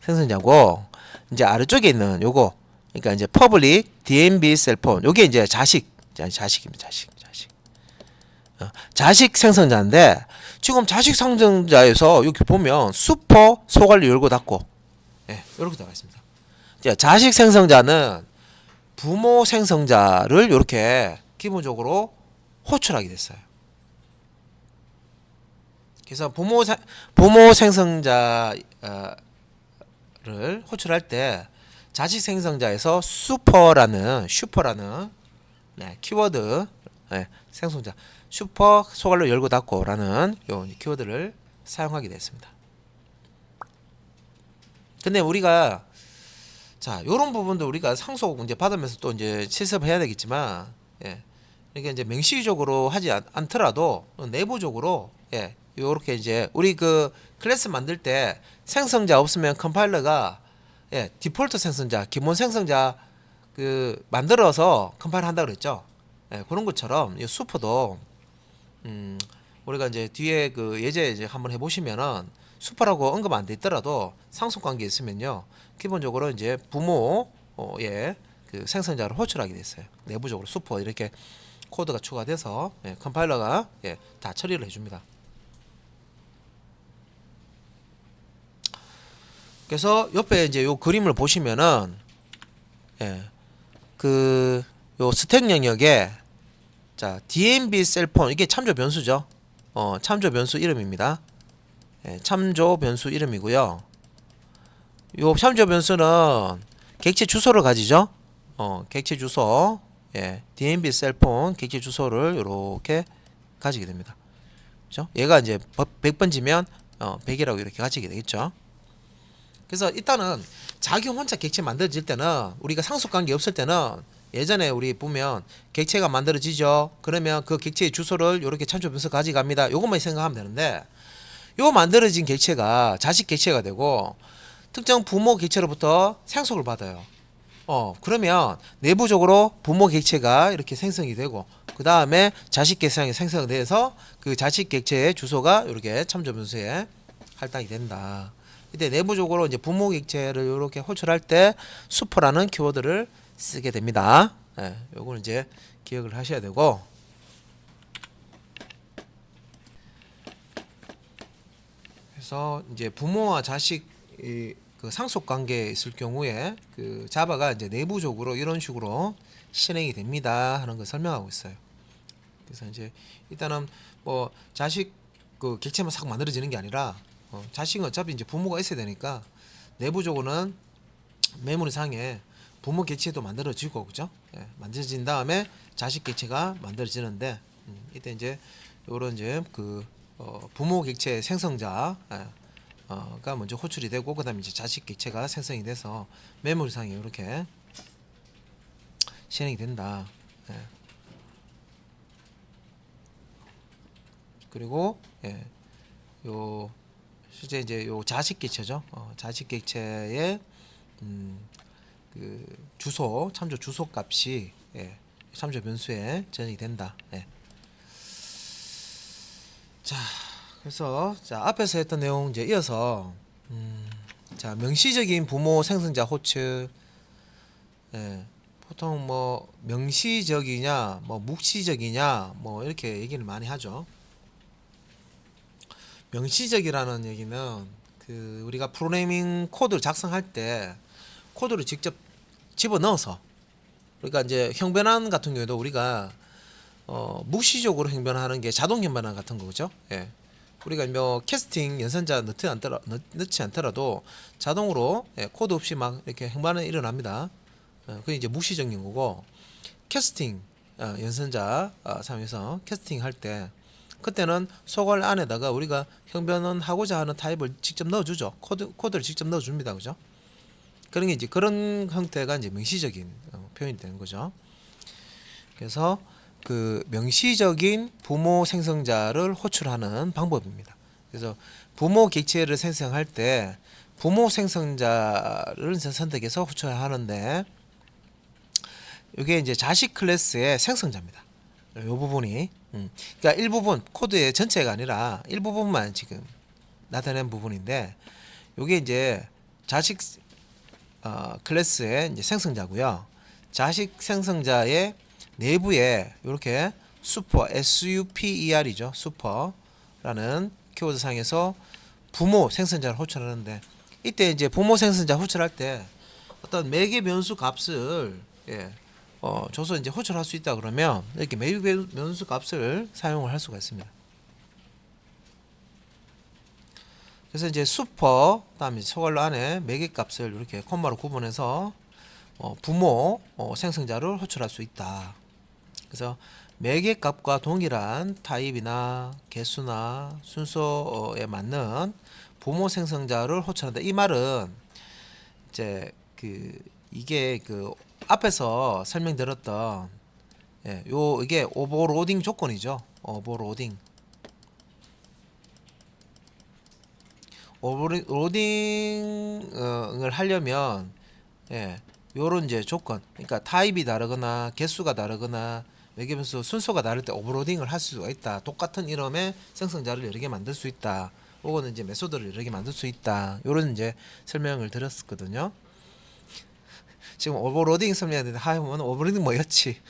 생성자고 이제 아래쪽에 있는 요거, 그러니까 이제 퍼블릭 DNB 셀폰, 요게 이제 자식입니다. 자식 생성자인데 지금 자식 생성자에서 여기 보면 슈퍼 소괄리 열고 닫고, 예, 이렇게 나와 있습니다. 자, 자식 생성자는 부모 생성자를 이렇게 기본적으로 호출하게 됐어요. 그래서 부모 생성자를 호출할 때 자식 생성자에서 슈퍼라는 네, 키워드, 네, 생성자 슈퍼 소괄로 열고 닫고라는 요 키워드를 사용하게 됐습니다. 근데 우리가 자, 요런 부분도 우리가 상속 이제 받으면서 또 이제 실습해야 되겠지만, 예. 이게 이제 명시적으로 하지 않더라도 내부적으로, 예. 요렇게 이제 우리 그 클래스 만들 때 생성자 없으면 컴파일러가, 예, 디폴트 생성자, 기본 생성자 그 만들어서 컴파일 한다 그랬죠. 예, 그런 것처럼 이 슈퍼도 우리가 이제 뒤에 그 예제 이제 한번 해보시면은 슈퍼라고 언급 안 돼 있더라도 상속 관계 있으면요, 기본적으로 이제 부모의 그 생성자를 호출하게 됐어요. 내부적으로 슈퍼 이렇게 코드가 추가돼서, 예, 컴파일러가, 예, 다 처리를 해줍니다. 그래서 옆에 이제 요 그림을 보시면은, 예, 그 요 스택 영역에 자, DNB 셀폰 이게 참조 변수죠. 참조 변수 이름입니다. 예, 참조 변수 이름이고요. 요 참조 변수는 객체 주소를 가지죠. 객체 주소, 예, DNB 셀폰 객체 주소를 이렇게 가지게 됩니다. 그죠? 얘가 이제 100번지면 100이라고 이렇게 가지게 되겠죠. 그래서 일단은 자기 혼자 객체 만들어질 때는, 우리가 상속 관계 없을 때는 예전에 우리 보면 객체가 만들어지죠. 그러면 그 객체의 주소를 이렇게 참조 변수 가져갑니다. 요것만 생각하면 되는데, 요 만들어진 객체가 자식 객체가 되고 특정 부모 객체로부터 상속을 받아요. 그러면 내부적으로 부모 객체가 이렇게 생성이 되고, 그 다음에 자식 객체가 생성돼서 그 자식 객체의 주소가 이렇게 참조 변수에 할당이 된다. 이때 내부적으로 이제 부모 객체를 이렇게 호출할 때 슈퍼라는 키워드를 쓰게 됩니다. 예, 요거는 이제 기억을 하셔야 되고, 그래서 이제 부모와 자식 그 상속 관계에 있을 경우에 그 자바가 이제 내부적으로 이런 식으로 실행이 됩니다 하는 걸 설명하고 있어요. 그래서 이제 일단은 뭐 자식 그 객체만 싹 만들어지는 게 아니라, 자식은 어차피 이제 부모가 있어야 되니까 내부적으로는 메모리 상에 부모 객체도 만들어지고 그죠? 예, 만들어진 다음에 자식 객체가 만들어지는데 이때 이제 요런 이제 그 부모 객체 생성자 가 먼저 호출이 되고 그다음에 이제 자식 객체가 생성이 돼서 메모리상에 이렇게 실행이 된다. 예. 그리고 예, 요 실제 이제 요 자식 객체죠. 자식 객체의 그 주소 참조 주소 값이 예, 참조 변수에 저장이 된다. 예. 자, 그래서 자 앞에서 했던 내용 이제 이어서 자 명시적인 부모 생성자 호출. 예, 보통 뭐 명시적이냐 뭐 묵시적이냐 뭐 이렇게 얘기를 많이 하죠. 명시적이라는 얘기는 그 우리가 프로그래밍 코드를 작성할 때 코드를 직접 집어넣어서 그러니까 이제 형변환 같은 경우에도 우리가 묵시적으로 형변하는 게 자동 형변환 같은 거죠. 예. 우리가 뭐 캐스팅 연산자 넣지 않더라도 자동으로 예, 코드 없이 막 이렇게 형반이 일어납니다. 그게 이제 묵시적인 거고 캐스팅 연산자 사용해서 캐스팅 할 때 그때는 소괄 안에다가 우리가 형변은 하고자 하는 타입을 직접 넣어주죠. 코드를 직접 넣어줍니다. 그죠? 그런 게 이제 그런 형태가 이제 명시적인 표현이 되는 거죠. 그래서 그 명시적인 부모 생성자를 호출하는 방법입니다. 그래서 부모 객체를 생성할 때 부모 생성자를 선택해서 호출하는데 이게 이제 자식 클래스의 생성자입니다. 이 부분이 그러니까 일부분 코드의 전체가 아니라 일부분만 지금 나타낸 부분인데 이게 이제 자식 클래스의 이제 생성자고요. 자식 생성자의 내부에 이렇게 super super이죠. super라는 키워드 상에서 부모 생성자를 호출하는데 이때 이제 부모 생성자 호출할 때 어떤 매개 변수 값을 예, 줘서 이제 호출할 수 있다 그러면 이렇게 매개 변수 값을 사용을 할 수가 있습니다. 그래서 이제 super 다음에 소괄호 안에 매개 값을 이렇게 콤마로 구분해서 부모 생성자를 호출할 수 있다. 그래서 매개 값과 동일한 타입이나 개수나 순서에 맞는 부모 생성자를 호출한다. 이 말은 이제 이게 앞에서 설명드렸던 예, 이게 오버로딩 조건이죠. 오버로딩을 하려면 예, 요런 이제 조건, 그러니까 타입이 다르거나 개수가 다르거나 매개변수 순서가 다를 때 오버로딩을 할 수가 있다. 똑같은 이름의 생성자를 여러 개 만들 수 있다. 혹은 이제 메소드를 여러 개 만들 수 있다. 요런 이제 설명을 드렸었거든요. 지금 오버로딩 설명했는데 하면 오버로딩 뭐였지?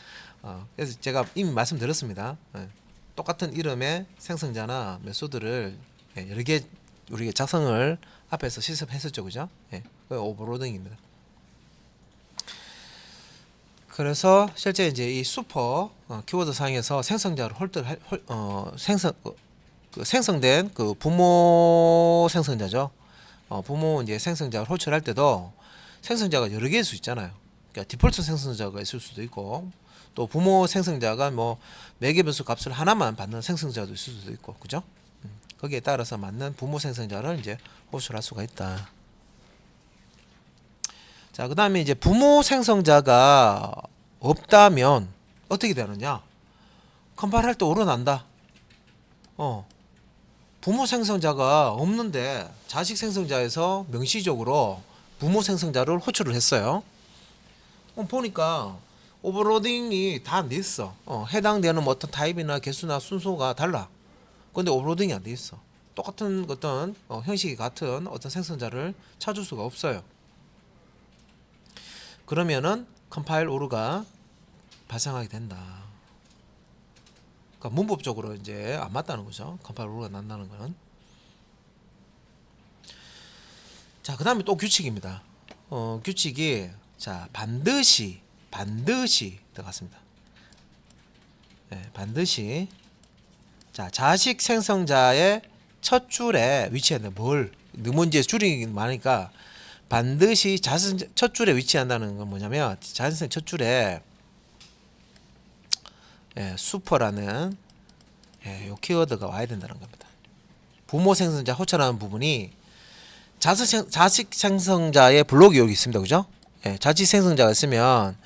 그래서 제가 이미 말씀드렸습니다. 예, 똑같은 이름의 생성자나 메소드를 예, 여러 개 우리가 작성을 앞에서 실습했었죠, 그죠? 예, 그게 오버로딩입니다. 그래서 실제 이제 이 슈퍼 키워드 상에서 생성자를 생성된 그 부모 생성자죠. 부모 이제 생성자를 호출할 때도 생성자가 여러 개일 수 있잖아요. 그러니까 디폴트 생성자가 있을 수도 있고 또 부모 생성자가 뭐 매개 변수 값을 하나만 받는 생성자도 있을 수도 있고, 그죠? 거기에 따라서 맞는 부모 생성자를 이제 호출할 수가 있다. 자, 그 다음에 이제 부모 생성자가 없다면 어떻게 되느냐? 컴파일할 때 오류난다. 부모 생성자가 없는데 자식 생성자에서 명시적으로 부모 생성자를 호출을 했어요. 보니까 오버로딩이 다 안 돼 있어. 해당되는 어떤 타입이나 개수나 순서가 달라. 근데 오버로딩이 안 돼 있어. 똑같은 어떤 형식이 같은 어떤 생성자를 찾을 수가 없어요. 그러면은 컴파일 오류가 발생하게 된다. 그러니까 문법적으로 이제 안 맞다는 거죠. 컴파일 오류가 난다는 거는. 자, 그 다음에 또 규칙입니다. 규칙이 자 반드시 들어갔습니다. 네, 반드시 자 자식 생성자의 첫 줄에 위치했는데 뭘 너무 이제 줄이 많으니까 반드시 자선 첫 줄에 위치한다는 건 뭐냐면 자선생 첫 줄에 슈퍼라는 요 키워드가 와야 된다는 겁니다. 부모 생성자 호출하는 부분이 자식 생성자의 블록이 여기 있습니다. 그죠? 자식 생성자가 있으면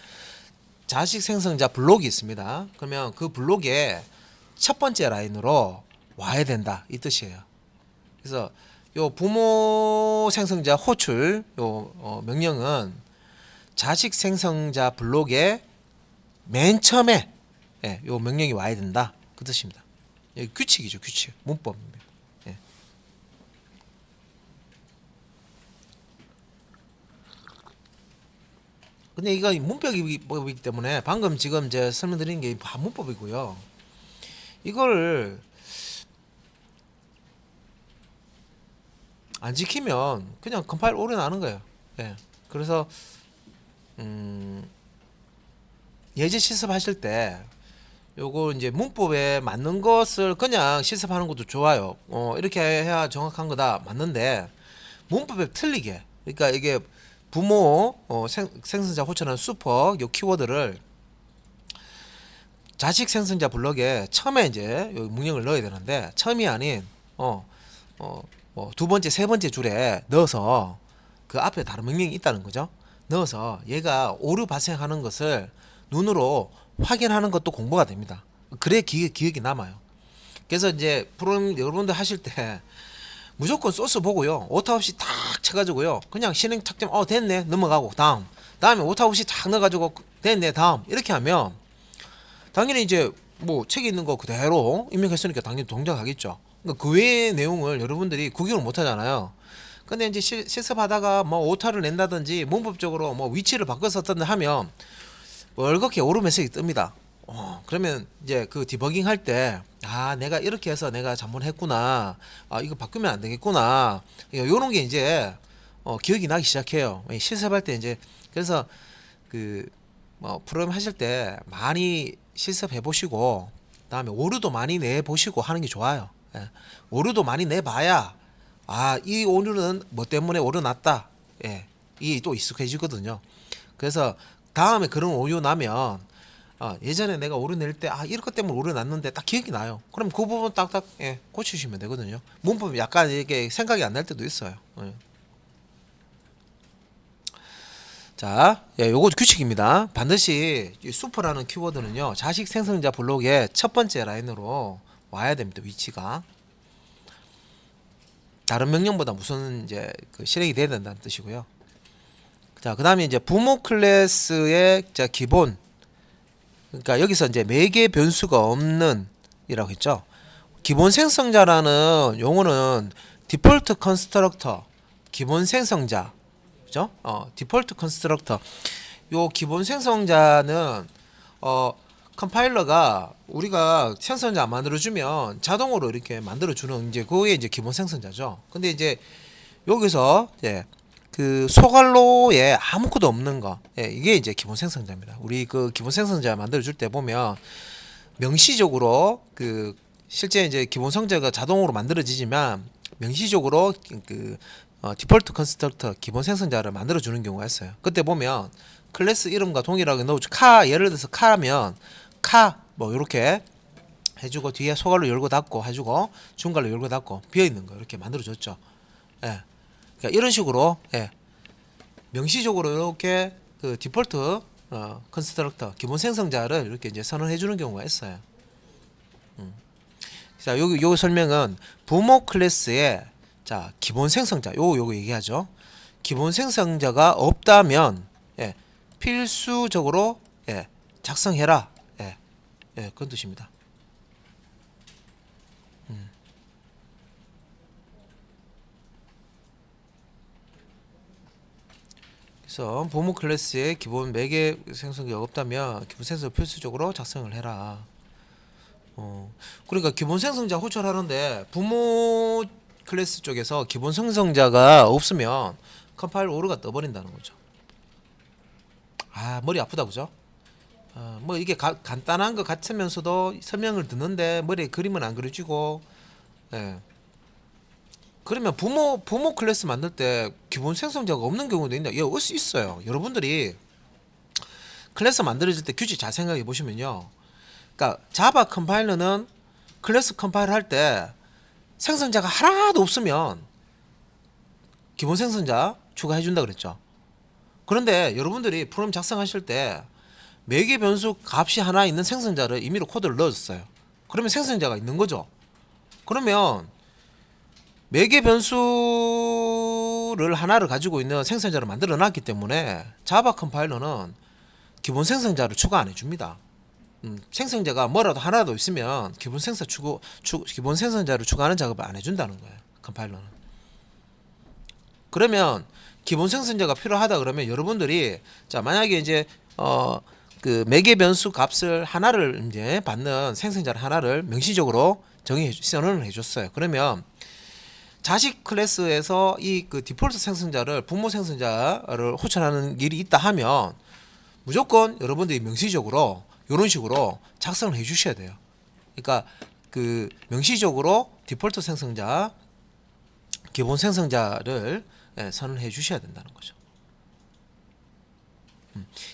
자식 생성자 블록이 있습니다. 그러면 그 블록에 첫 번째 라인으로 와야 된다 이 뜻이에요. 그래서 요 부모 생성자 호출 요 명령은 자식 생성자 블록에 맨 처음에 요 명령이 와야 된다 그 뜻입니다. 규칙이죠, 규칙, 문법입니다. 근데 이거 문법이기 때문에 방금 지금 제가 설명드린 게 문법이고요. 이걸 안 지키면 그냥 컴파일 오류 나는 거예요. 그래서 예제 실습하실 때 요거 이제 문법에 맞는 것을 그냥 실습하는 것도 좋아요. 이렇게 해야 정확한 거다 맞는데 문법에 틀리게, 그러니까 이게 부모 생성자 호출하는 슈퍼 요 키워드를 자식 생성자 블럭에 처음에 이제 요 문형을 넣어야 되는데 처음이 아닌 두 번째 세 번째 줄에 넣어서 그 앞에 다른 명령이 있다는 거죠. 넣어서 얘가 오류 발생하는 것을 눈으로 확인하는 것도 공부가 됩니다. 그래 기억이 남아요. 그래서 이제 프로그램 여러분들 하실 때 무조건 소스 보고요, 오타 없이 탁 쳐가지고요, 그냥 실행 탁점 됐네 넘어가고 다음에 오타 없이 탁 넣어가지고 됐네 다음 이렇게 하면 당연히 이제 뭐 책에 있는 거 그대로 입력했으니까 당연히 동작하겠죠. 그러니까 그 외의 내용을 여러분들이 구경을 못 하잖아요. 근데 이제 실습하다가 뭐 오타를 낸다든지 문법적으로 뭐 위치를 바꿔서 썼다 하면 월급게 오류 메시지 뜹니다. 그러면 이제 그 디버깅 할 때 내가 이렇게 해서 내가 잘못했구나, 이거 바꾸면 안 되겠구나, 요런 게 이제 기억이 나기 시작해요. 실습할 때 이제. 그래서 그 프로그램 하실 때 많이 실습해 보시고 그다음에 오류도 많이 내 보시고 하는 게 좋아요. 오류도 많이 내 봐야 이 오류는 뭐 때문에 오류 났다, 이 또 익숙해지거든요. 그래서 다음에 그런 오류 나면 예전에 내가 오류 낼 때 이런 것 때문에 오류 났는데 딱 기억이 나요. 그럼 그 부분 딱딱 고치시면 되거든요. 문법이 약간 이게 생각이 안 날 때도 있어요. 자, 요거 규칙입니다. 반드시 이 슈퍼라는 키워드는요, 자식 생성자 블록의 첫 번째 라인으로 와야 됩니다. 위치가 다른 명령보다 우선 이제 그 실행이 돼야 된다는 뜻이고요. 자, 그다음에 이제 부모 클래스의 기본, 그러니까 여기서 이제 매개 변수가 없는 이라고 했죠. 기본 생성자라는 용어는 디폴트 컨스트럭터, 기본 생성자, 그죠? 디폴트 컨스트럭터. 요 기본 생성자는 컴파일러가 우리가 생성자 안 만들어주면 자동으로 이렇게 만들어주는 이제 그게 이제 기본 생성자죠. 근데 이제 여기서 그 소괄로에 아무것도 없는 거, 이게 이제 기본 생성자입니다. 우리 그 기본 생성자 만들어줄 때 보면 명시적으로 그 실제 이제 기본 성자가 자동으로 만들어지지만 명시적으로 그 디폴트 컨스트럭터 기본 생성자를 만들어 주는 경우가 있어요. 그때 보면 클래스 이름과 동일하게 넣어주 예를 들어서 카면 뭐 이렇게 해주고 뒤에 소괄로 열고 닫고 해주고 중괄로 열고 닫고 비어 있는 거 이렇게 만들어 줬죠. 그러니까 이런 식으로 명시적으로 이렇게 그 디폴트 컨스트럭터 기본 생성자를 이렇게 이제 선언해 주는 경우가 있어요. 자, 요 설명은 부모 클래스에 기본 생성자 요거 얘기하죠. 기본 생성자가 없다면 필수적으로 작성해라. 그런 뜻입니다. 그래서 부모 클래스에 기본 매개 생성자가 없다면 기본 생성자 필수적으로 작성을 해라. 그러니까 기본 생성자 호출하는데 부모 클래스 쪽에서 기본 생성자가 없으면 컴파일 오류가 떠버린다는 거죠. 머리 아프다 그죠? 뭐 이게 간단한 것 같으면서도 설명을 듣는데 머리에 그림은 안 그려지고 그러면 부모 클래스 만들 때 기본 생성자가 없는 경우도 있나? 예, 있어요. 여러분들이 클래스 만들어질 때 규칙 잘 생각해 보시면요. 그러니까 자바 컴파일러는 클래스 컴파일 할 때 생성자가 하나도 없으면 기본 생성자 추가해 준다 그랬죠. 그런데 여러분들이 프로그램 작성하실 때 매개 변수 값이 하나 있는 생성자를 임의로 코드를 넣어줬어요. 그러면 생성자가 있는 거죠. 그러면 매개 변수를 하나를 가지고 있는 생성자를 만들어 놨기 때문에 자바 컴파일러는 기본 생성자를 추가 안 해줍니다. 생성자가 뭐라도 하나도 있으면 기본 생성자를 추가하는 작업을 안 해준다는 거예요. 컴파일러는. 그러면 기본 생성자가 필요하다 그러면 여러분들이 자 만약에 이제 그 매개 변수 값을 하나를 이제 받는 생성자를 하나를 명시적으로 선언을 해줬어요. 그러면 자식 클래스에서 이 그 디폴트 생성자를 부모 생성자를 호출하는 일이 있다 하면 무조건 여러분들이 명시적으로 이런 식으로 작성을 해주셔야 돼요. 그러니까 그 명시적으로 디폴트 생성자, 기본 생성자를 선언해 주셔야 된다는 거죠.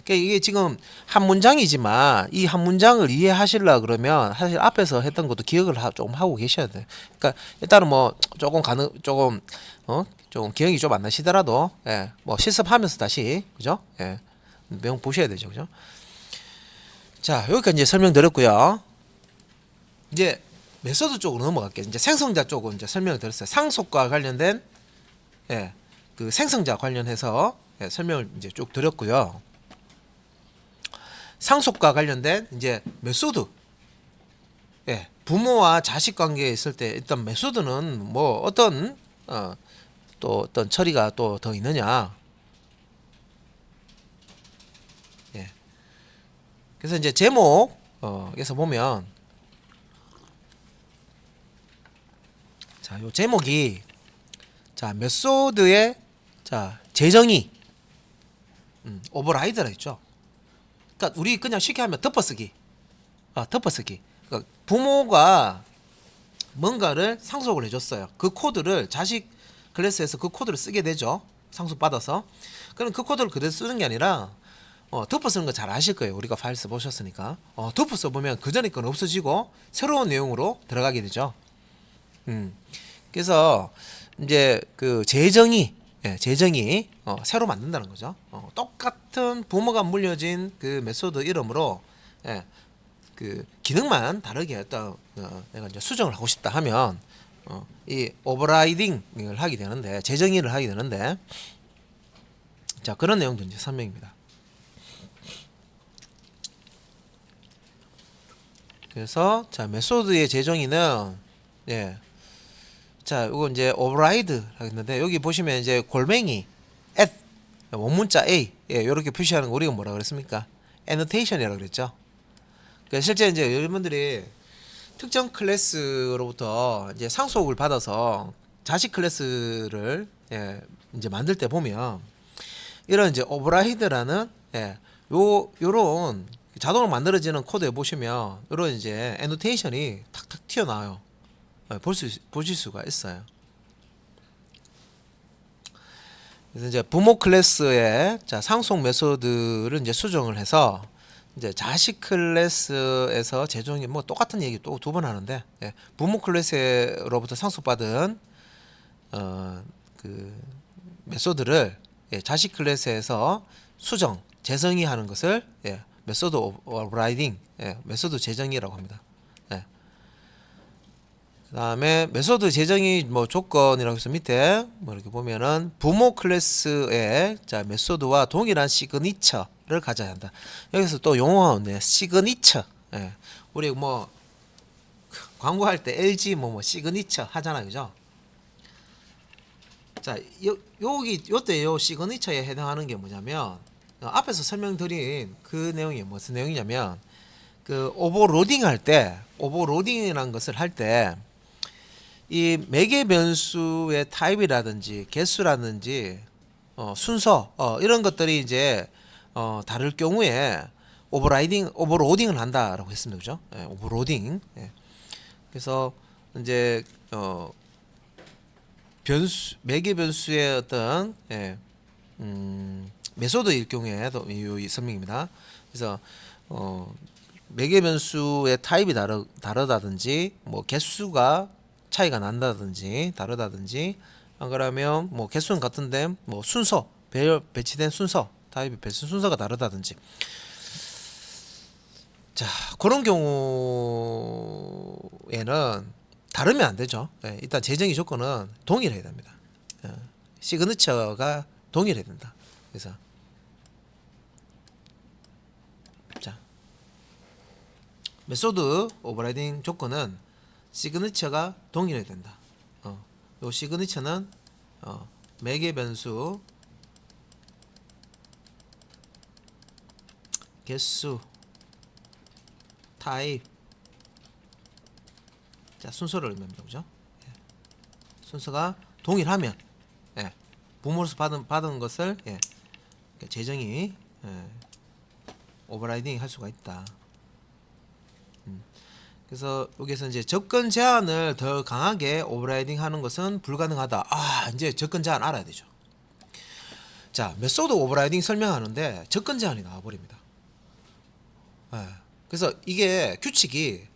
그러니까 이게 지금 한 문장이지만 이 한 문장을 이해하시려 그러면 사실 앞에서 했던 것도 기억을 좀 하고 계셔야 돼요. 그러니까 일단은 뭐 조금 기억이 좀 안 나시더라도 뭐 실습하면서 다시 그죠? 내용 보셔야 되죠, 그죠? 자 여기까지 이제 설명드렸고요. 이제 메소드 쪽으로 넘어갈게요. 이제 생성자 쪽은 이제 설명을 드렸어요. 상속과 관련된 그 생성자 관련해서 설명을 이제 쭉 드렸고요. 상속과 관련된 이제 메소드, 부모와 자식 관계에 있을 때 일단 메소드는 뭐 어떤 또 어떤 처리가 또 더 있느냐. 그래서 이제 제목에서 보면 자, 요 제목이 자 메소드의 자 재정의 오버라이드라 했죠. 그러니까 우리 그냥 쉽게 하면 덮어쓰기. 덮어쓰기. 그러니까 부모가 뭔가를 상속을 해줬어요. 그 코드를 자식 클래스에서 그 코드를 쓰게 되죠. 상속받아서. 그럼 그 코드를 그대로 쓰는 게 아니라 덮어 쓰는 거 잘 아실 거예요. 우리가 파일 써보셨으니까. 덮어 써보면 그 전에 건 없어지고 새로운 내용으로 들어가게 되죠. 그래서 이제 그 재정의 새로 만든다는 거죠. 똑같은 부모가 물려진 그 메소드 이름으로 그 기능만 다르게 어떤 내가 이제 수정을 하고 싶다 하면 이 오버라이딩을 하게 되는데 재정의를 하게 되는데 자 그런 내용도 이제 설명입니다. 그래서 자 메소드의 재정의는 자 이거 이제 오버라이드 하겠는데 여기 보시면 이제 골뱅이 at 원문자 a 이렇게 표시하는 거 우리가 뭐라 그랬습니까? annotation이라고 그랬죠. 그러니까 실제 이제 여러분들이 특정 클래스로부터 이제 상속을 받아서 자식 클래스를 이제 만들 때 보면 이런 이제 오버라이드라는 요런 자동으로 만들어지는 코드에 보시면 이런 이제 애노테이션이 탁탁 튀어나와요. 보실 수가 있어요. 그래서 이제 부모 클래스의 자 상속 메소드를 이제 수정을 해서 이제 자식 클래스에서 재정이 뭐 똑같은 얘기 또 두 번 하는데 부모 클래스로부터 상속받은 그 메소드를 자식 클래스에서 수정 재정의하는 것을 메소드 오버라이딩 메소드 재정의라고 합니다. 그 다음에 메소드 재정의 뭐 조건이라고 해서 밑에 뭐 이렇게 보면은 부모 클래스의 자 메소드와 동일한 시그니처를 가져야 한다. 여기서 또 용어가 없네. 시그니처. 우리 뭐 광고할 때 LG 뭐 시그니처 하잖아요, 그죠? 자, 요때 요 시그니처에 해당하는 게 뭐냐면 앞에서 설명드린 그 내용이 무슨 내용이냐면 그 오버로딩 할 때 오버로딩이라는 것을 할 때 이 매개 변수의 타입이라든지 개수라든지 순서 이런 것들이 이제 다를 경우에 오버로딩을 한다라고 했습니다, 그죠? 오버로딩. 그래서 이제 변수 매개 변수의 어떤 메소드일 경우에도 이 설명입니다. 그래서 매개 변수의 타입이 다르다든지 뭐 개수가 차이가 난다든지 다르다든지 안 그러면 뭐 개수는 같은데 뭐 순서 배치된 순서 타입의 배치 순서가 다르다든지 자 그런 경우에는 다르면 안 되죠. 예, 일단 재정의 조건은 동일해야 됩니다. 시그니처가 동일해야 된다. 그래서 자 메소드 오버라이딩 조건은 시그니처가 동일해야 된다. 요 시그니처는 매개 변수 개수 타입 자 순서를 의미합니다. 그죠? 예. 순서가 동일하면 예. 부모로서 받은 것을 예. 재정이 오버라이딩 할 수가 있다. 그래서 여기서 이제 접근 제한을 더 강하게 오버라이딩 하는 것은 불가능하다. 이제 접근 제한 알아야 되죠. 자, 메소드 오버라이딩 설명하는데 접근 제한이 나와 버립니다. 그래서 이게 규칙이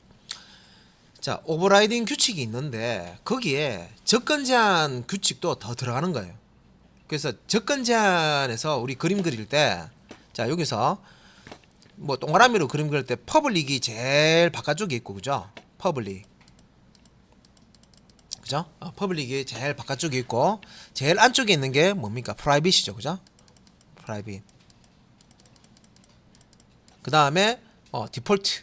자, 오버라이딩 규칙이 있는데 거기에 접근 제한 규칙도 더 들어가는 거예요. 그래서 접근 제한에서 우리 그림 그릴 때 자, 여기서 뭐 동그라미로 그림 그릴 때 퍼블릭이 제일 바깥쪽에 있고 그죠? 퍼블릭 그죠? 퍼블릭이 제일 바깥쪽에 있고 제일 안쪽에 있는 게 뭡니까? 프라이빗이죠. 그죠? 프라이빗 그 다음에 디폴트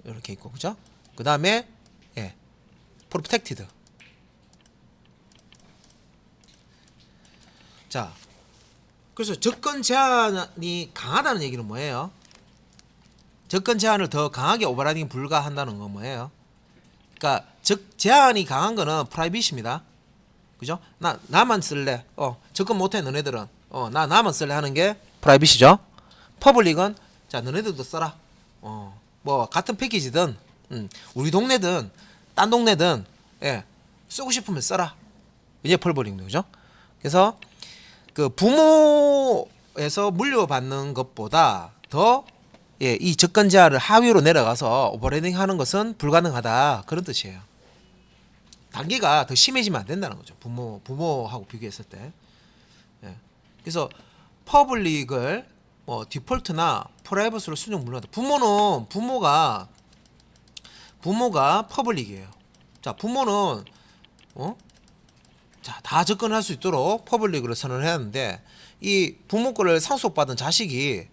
이렇게 있고 그죠? 그 다음에 프로텍티드 자 그래서 접근 제한이 강하다는 얘기는 뭐예요? 접근 제한을 더 강하게 오버라이딩 불가한다는 건 뭐예요? 그러니까 제한이 강한 거는 프라이빗입니다. 그죠? 나만 쓸래. 접근 못해 너네들은. 나만 쓸래 하는 게 프라이빗이죠. 퍼블릭은 자 너네들도 써라. 뭐 같은 패키지든 우리 동네든 딴 동네든 쓰고 싶으면 써라. 이게 퍼블릭입니다. 그죠? 그래서 그 부모에서 물려받는 것보다 더 이 접근 제한을 하위로 내려가서 오버레이딩 하는 것은 불가능하다. 그런 뜻이에요. 단계가 더 심해지면 안 된다는 거죠. 부모하고 비교했을 때. 그래서 퍼블릭을 디폴트나 프라이버시로 수정 불능하다. 부모가 퍼블릭이에요. 자, 부모는 자, 다 접근할 수 있도록 퍼블릭으로 선언을 해야 하는데 이 부모 거를 상속받은 자식이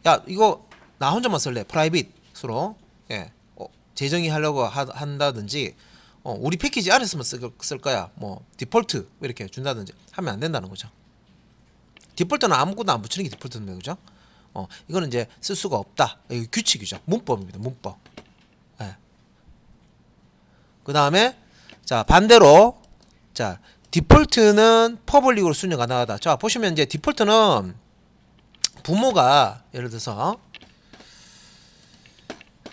야 이거 나 혼자만 쓸래 프라이빗으로 재정의 하려고 한다든지 우리 패키지 안에서만 쓸 거야 뭐 디폴트 이렇게 준다든지 하면 안 된다는 거죠. 디폴트는 아무것도 안 붙이는 게 디폴트인데 그죠? 이거는 이제 쓸 수가 없다. 이거 규칙이죠. 문법입니다. 문법. 그 다음에 자 반대로 자 디폴트는 퍼블릭으로 수정 가능하다. 자 보시면 이제 디폴트는 부모가 예를 들어서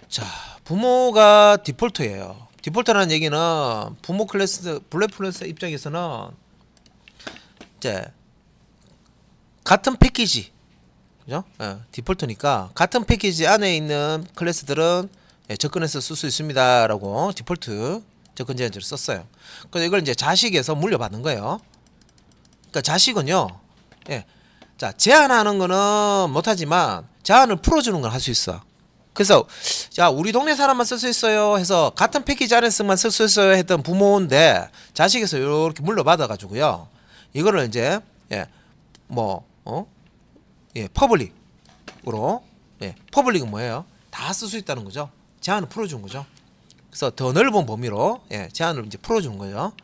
자 부모가 디폴트예요. 디폴트라는 얘기는 부모 클래스 블랙 클래스 입장에서는 이제 같은 패키지 그죠? 디폴트니까 같은 패키지 안에 있는 클래스들은 접근해서 쓸 수 있습니다라고 디폴트 접근 제한제를 썼어요. 그래서 이걸 이제 자식에서 물려받는 거예요. 그러니까 자식은요, 자 제한하는 거는 못하지만 제한을 풀어주는 걸 할 수 있어. 그래서 자 우리 동네 사람만 쓸 수 있어요 해서 같은 패키지 안에서만 쓸 수 있어요 했던 부모인데 자식에서 이렇게 물려받아 가지고요 이거를 이제 퍼블릭으로 퍼블릭은 뭐예요? 다 쓸 수 있다는 거죠. 제한을 풀어준 거죠. 그래서 더 넓은 범위로 제한을 이제 풀어준 거죠.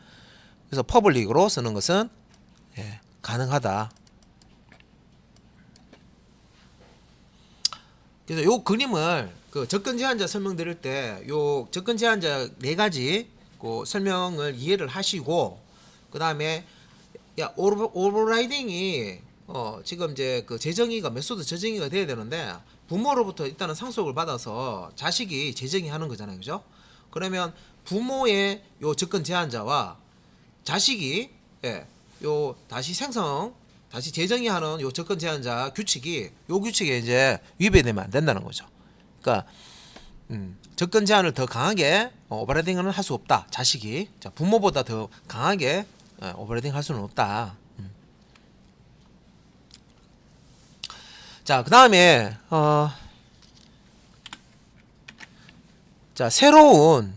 그래서 퍼블릭으로 쓰는 것은 가능하다. 그래서 요 그림을 그 접근 제한자 설명드릴 때 요 접근 제한자 4가지 그 설명을 이해를 하시고 그 다음에 야 오버라이딩이 지금 이제 그 재정의가 메소드 재정의가 돼야 되는데 부모로부터 일단은 상속을 받아서 자식이 재정의 하는 거잖아요, 그죠? 그러면 부모의 요 접근 제한자와 자식이 요 다시 재정의 하는 요 접근 제한자 규칙이 요 규칙에 이제 위배되면 안 된다는 거죠. 그러니까 접근 제한을 더 강하게 오버라이딩을 할 수 없다. 자식이 자, 부모보다 더 강하게 오버라이딩 할 수는 없다. 자, 그 다음에 자, 새로운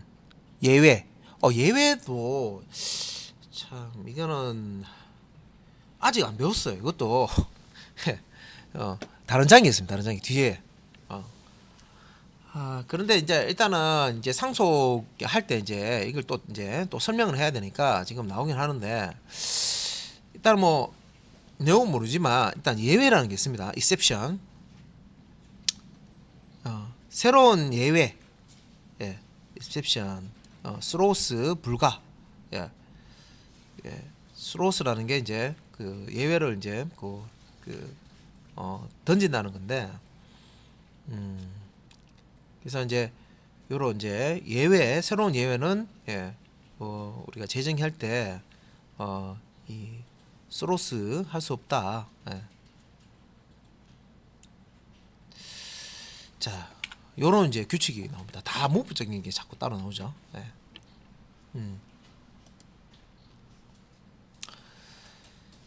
예외. 예외도 참 이거는 아직 안 배웠어요. 이것도 다른 장이 있습니다. 다른 장이 뒤에. 그런데 이제 일단은 이제 상속할 때 이제 이걸 또 설명을 해야 되니까 지금 나오긴 하는데 일단 뭐 내용은 모르지만 일단 예외라는 게 있습니다. exception. 새로운 예외. exception. 스로우스 불가. 스로우스라는 게 이제 그 예외를 이제 던진다는 건데 그래서 이제 요런 이제 새로운 예외는 우리가 재정할 때 이 스로스 할 수 없다. 자, 요런 이제 규칙이 나옵니다. 다 문법적인 게 자꾸 따로 나오죠.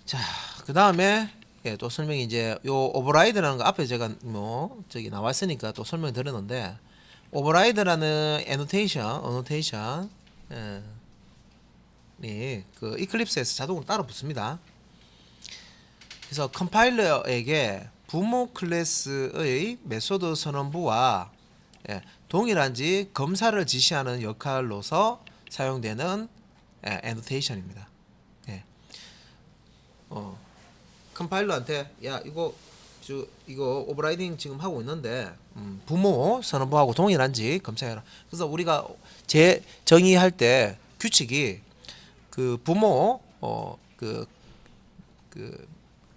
자, 그 다음에 또 설명이 이제 요 오버라이드라는 거 앞에 제가 뭐 저기 나왔으니까 또 설명 드렸는데 오버라이드라는 어노테이션 그 이클립스에서 자동으로 따라 붙습니다. 그래서 컴파일러에게 부모 클래스의 메소드 선언부와 동일한지 검사를 지시하는 역할로서 사용되는 애노테이션입니다. 컴파일러한테 야 이거 오버라이딩 지금 하고 있는데 부모 선언부하고 동일한지 검사해라. 그래서 우리가 정의할 때 규칙이 그 부모 그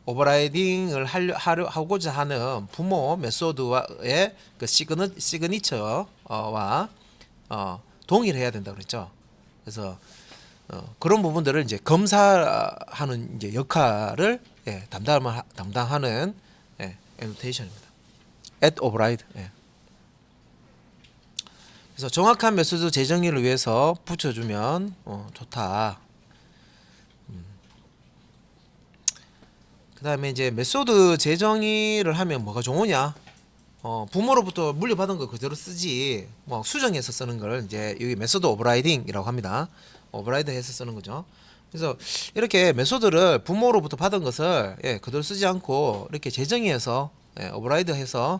오버라이딩을 하고자 하는 부모 메소드와의 그 시그니처와 동일해야 된다고 그랬죠. 그래서 그런 부분들을 이제 검사하는 이제 역할을 담당하는 애노테이션입니다. at override. 그래서 정확한 메소드 재정의를 위해서 붙여주면 좋다. 그 다음에 이제 메소드 재정의를 하면 뭐가 좋으냐? 부모로부터 물려받은 거 그대로 쓰지 뭐 수정해서 쓰는 걸 이제 여기 메소드 오버라이딩이라고 합니다. 오버라이드 해서 쓰는 거죠. 그래서 이렇게 메소드를 부모로부터 받은 것을 그대로 쓰지 않고 이렇게 재정의해서 오버라이드 해서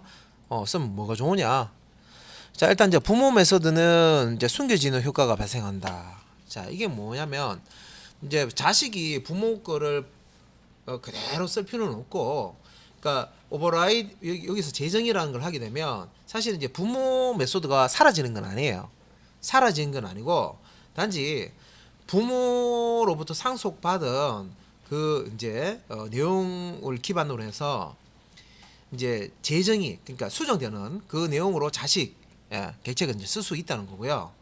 쓰면 뭐가 좋으냐? 자, 일단 이제 부모 메소드는 이제 숨겨지는 효과가 발생한다. 자, 이게 뭐냐면 이제 자식이 부모 거를 그대로 쓸 필요는 없고, 그러니까 오버라이드 여기서 재정의라는 걸 하게 되면 사실 이제 부모 메소드가 사라지는 건 아니에요. 사라지는 건 아니고 단지 부모로부터 상속받은 그 이제 내용을 기반으로 해서 이제 재정의 그러니까 수정되는 그 내용으로 자식 객체가 이제 쓸 수 있다는 거고요.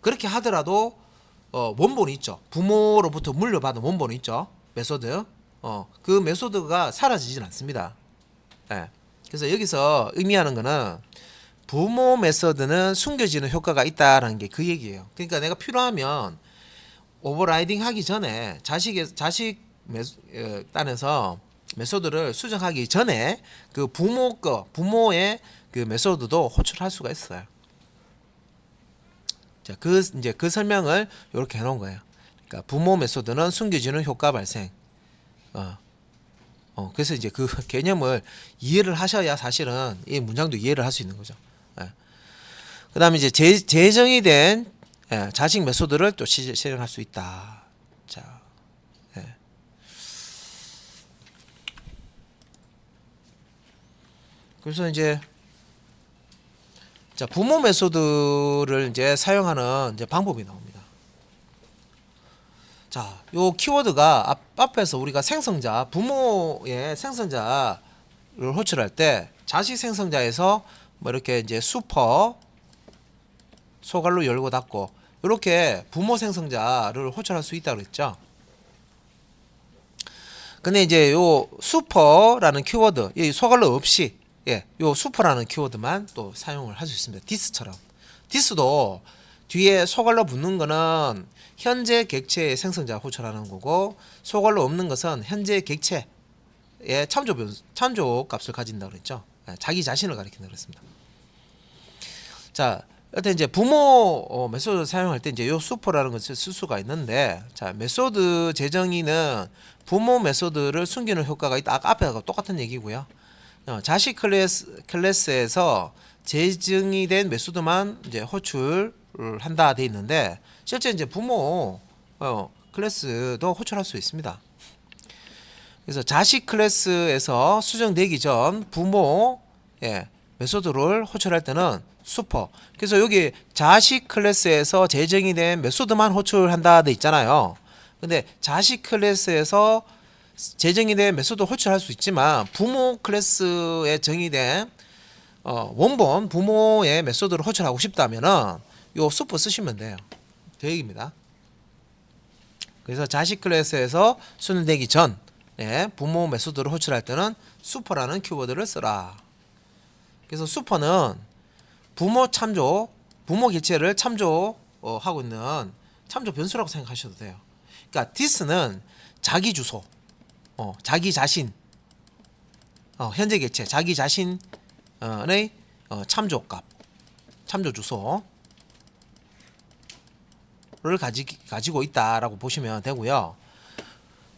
그렇게 하더라도 원본이 있죠. 부모로부터 물려받은 원본이 있죠. 메소드. 그 메소드가 사라지진 않습니다. 그래서 여기서 의미하는 거는 부모 메소드는 숨겨지는 효과가 있다라는 게 그 얘기예요. 그러니까 내가 필요하면 오버라이딩 하기 전에 자식 단에서 메소드를 수정하기 전에 그 부모의 그 메소드도 호출할 수가 있어요. 자, 그 설명을 이렇게 해놓은 거예요. 그러니까 부모 메소드는 숨겨지는 효과 발생. 그래서 이제 그 개념을 이해를 하셔야 사실은 이 문장도 이해를 할 수 있는 거죠. 그 다음에 이제 재정이 된 자식 메소드를 또 실행할 수 있다. 자, 그래서 이제 자, 부모 메소드를 이제 사용하는 이제 방법이 나옵니다. 자, 요 키워드가 앞에서 우리가 부모의 생성자를 호출할 때 자식 생성자에서 뭐 이렇게 이제 슈퍼 소괄로 열고 닫고 이렇게 부모 생성자를 호출할 수 있다고 그랬죠. 근데 이제 요 슈퍼라는 키워드, 이 소갈로 없이 요 슈퍼라는 키워드만 또 사용을 할 수 있습니다. 디스처럼. 디스도 뒤에 소갈로 붙는 거는 현재 객체의 생성자 호출하는 거고, 소갈로 없는 것은 현재 객체의 참조 값을 가진다고 그랬죠. 자기 자신을 가리킨다고 그랬습니다. 자, 여튼 이제 부모 메소드 사용할 때 이제 요 슈퍼라는 것을 쓸 수가 있는데, 자, 메소드 재정의는 부모 메소드를 숨기는 효과가 있다. 아까 앞에가 똑같은 얘기고요. 자식 클래스에서 재정의된 메소드만 이제 호출을 한다 돼 있는데, 실제 이제 부모 클래스도 호출할 수 있습니다. 그래서 자식 클래스에서 수정되기 전 부모 메소드를 호출할 때는 슈퍼. 그래서 여기 자식 클래스에서 재정이 된 메소드만 호출한다 돼 있잖아요. 근데 자식 클래스에서 재정이 된 메소드 호출할 수 있지만 부모 클래스에 정의된 원본 부모의 메소드를 호출하고 싶다면은 요 슈퍼 쓰시면 돼요. 그 얘기입니다. 그래서 자식 클래스에서 수정되기 전 부모 메소드를 호출할 때는 슈퍼라는 키워드를 쓰라. 그래서 슈퍼는 부모 객체를 참조하고 있는 참조 변수라고 생각하셔도 돼요. 그러니까 this는 자기 주소, 자기 자신, 현재 객체, 자기 자신의 참조값, 참조 주소를 가지고 있다라고 보시면 되고요.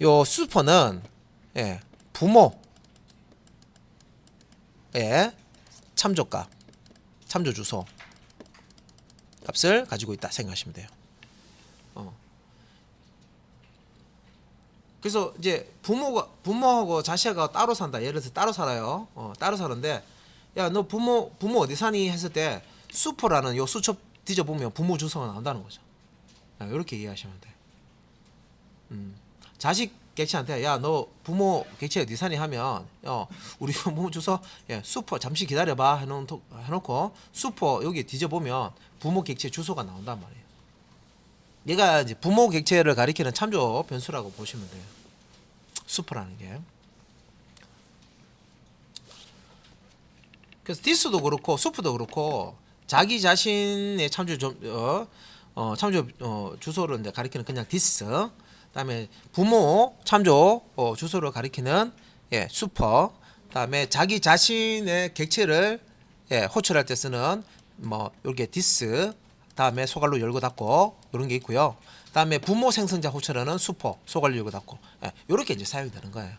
요 슈퍼는 부모의 참조값, 참조 주소 값을 가지고 있다 생각하시면 돼요. 그래서 이제 부모하고 자식하고 따로 산다. 예를 들어서 따로 살아요. 따로 사는데 야, 너 부모 어디 사니 했을 때 슈퍼라는 요 수첩 뒤져보면 부모 주소가 나온다는 거죠. 이렇게 이해하시면 돼. 자식 객체한테 야, 너 부모 객체 어디 사니 하면 우리 부모 주소 슈퍼 잠시 기다려봐 해놓고 슈퍼 여기 뒤져보면 부모 객체 주소가 나온단 말이에요. 얘가 이제 부모 객체를 가리키는 참조 변수라고 보시면 돼요. 슈퍼라는 게. 그래서 this도 그렇고 슈퍼도 그렇고 자기 자신의 참조 주소를 이제 가리키는 그냥 this. 그다음에 부모 참조 주소를 가리키는 슈퍼. 그다음에 자기 자신의 객체를 호출할 때 쓰는 뭐 이렇게 this. 다음에 소갈로 열고 닫고 이런 게 있고요. 다음에 부모 생성자 호출하는 슈퍼, 소갈로 열고 닫고 이렇게 이제 사용이 되는 거예요.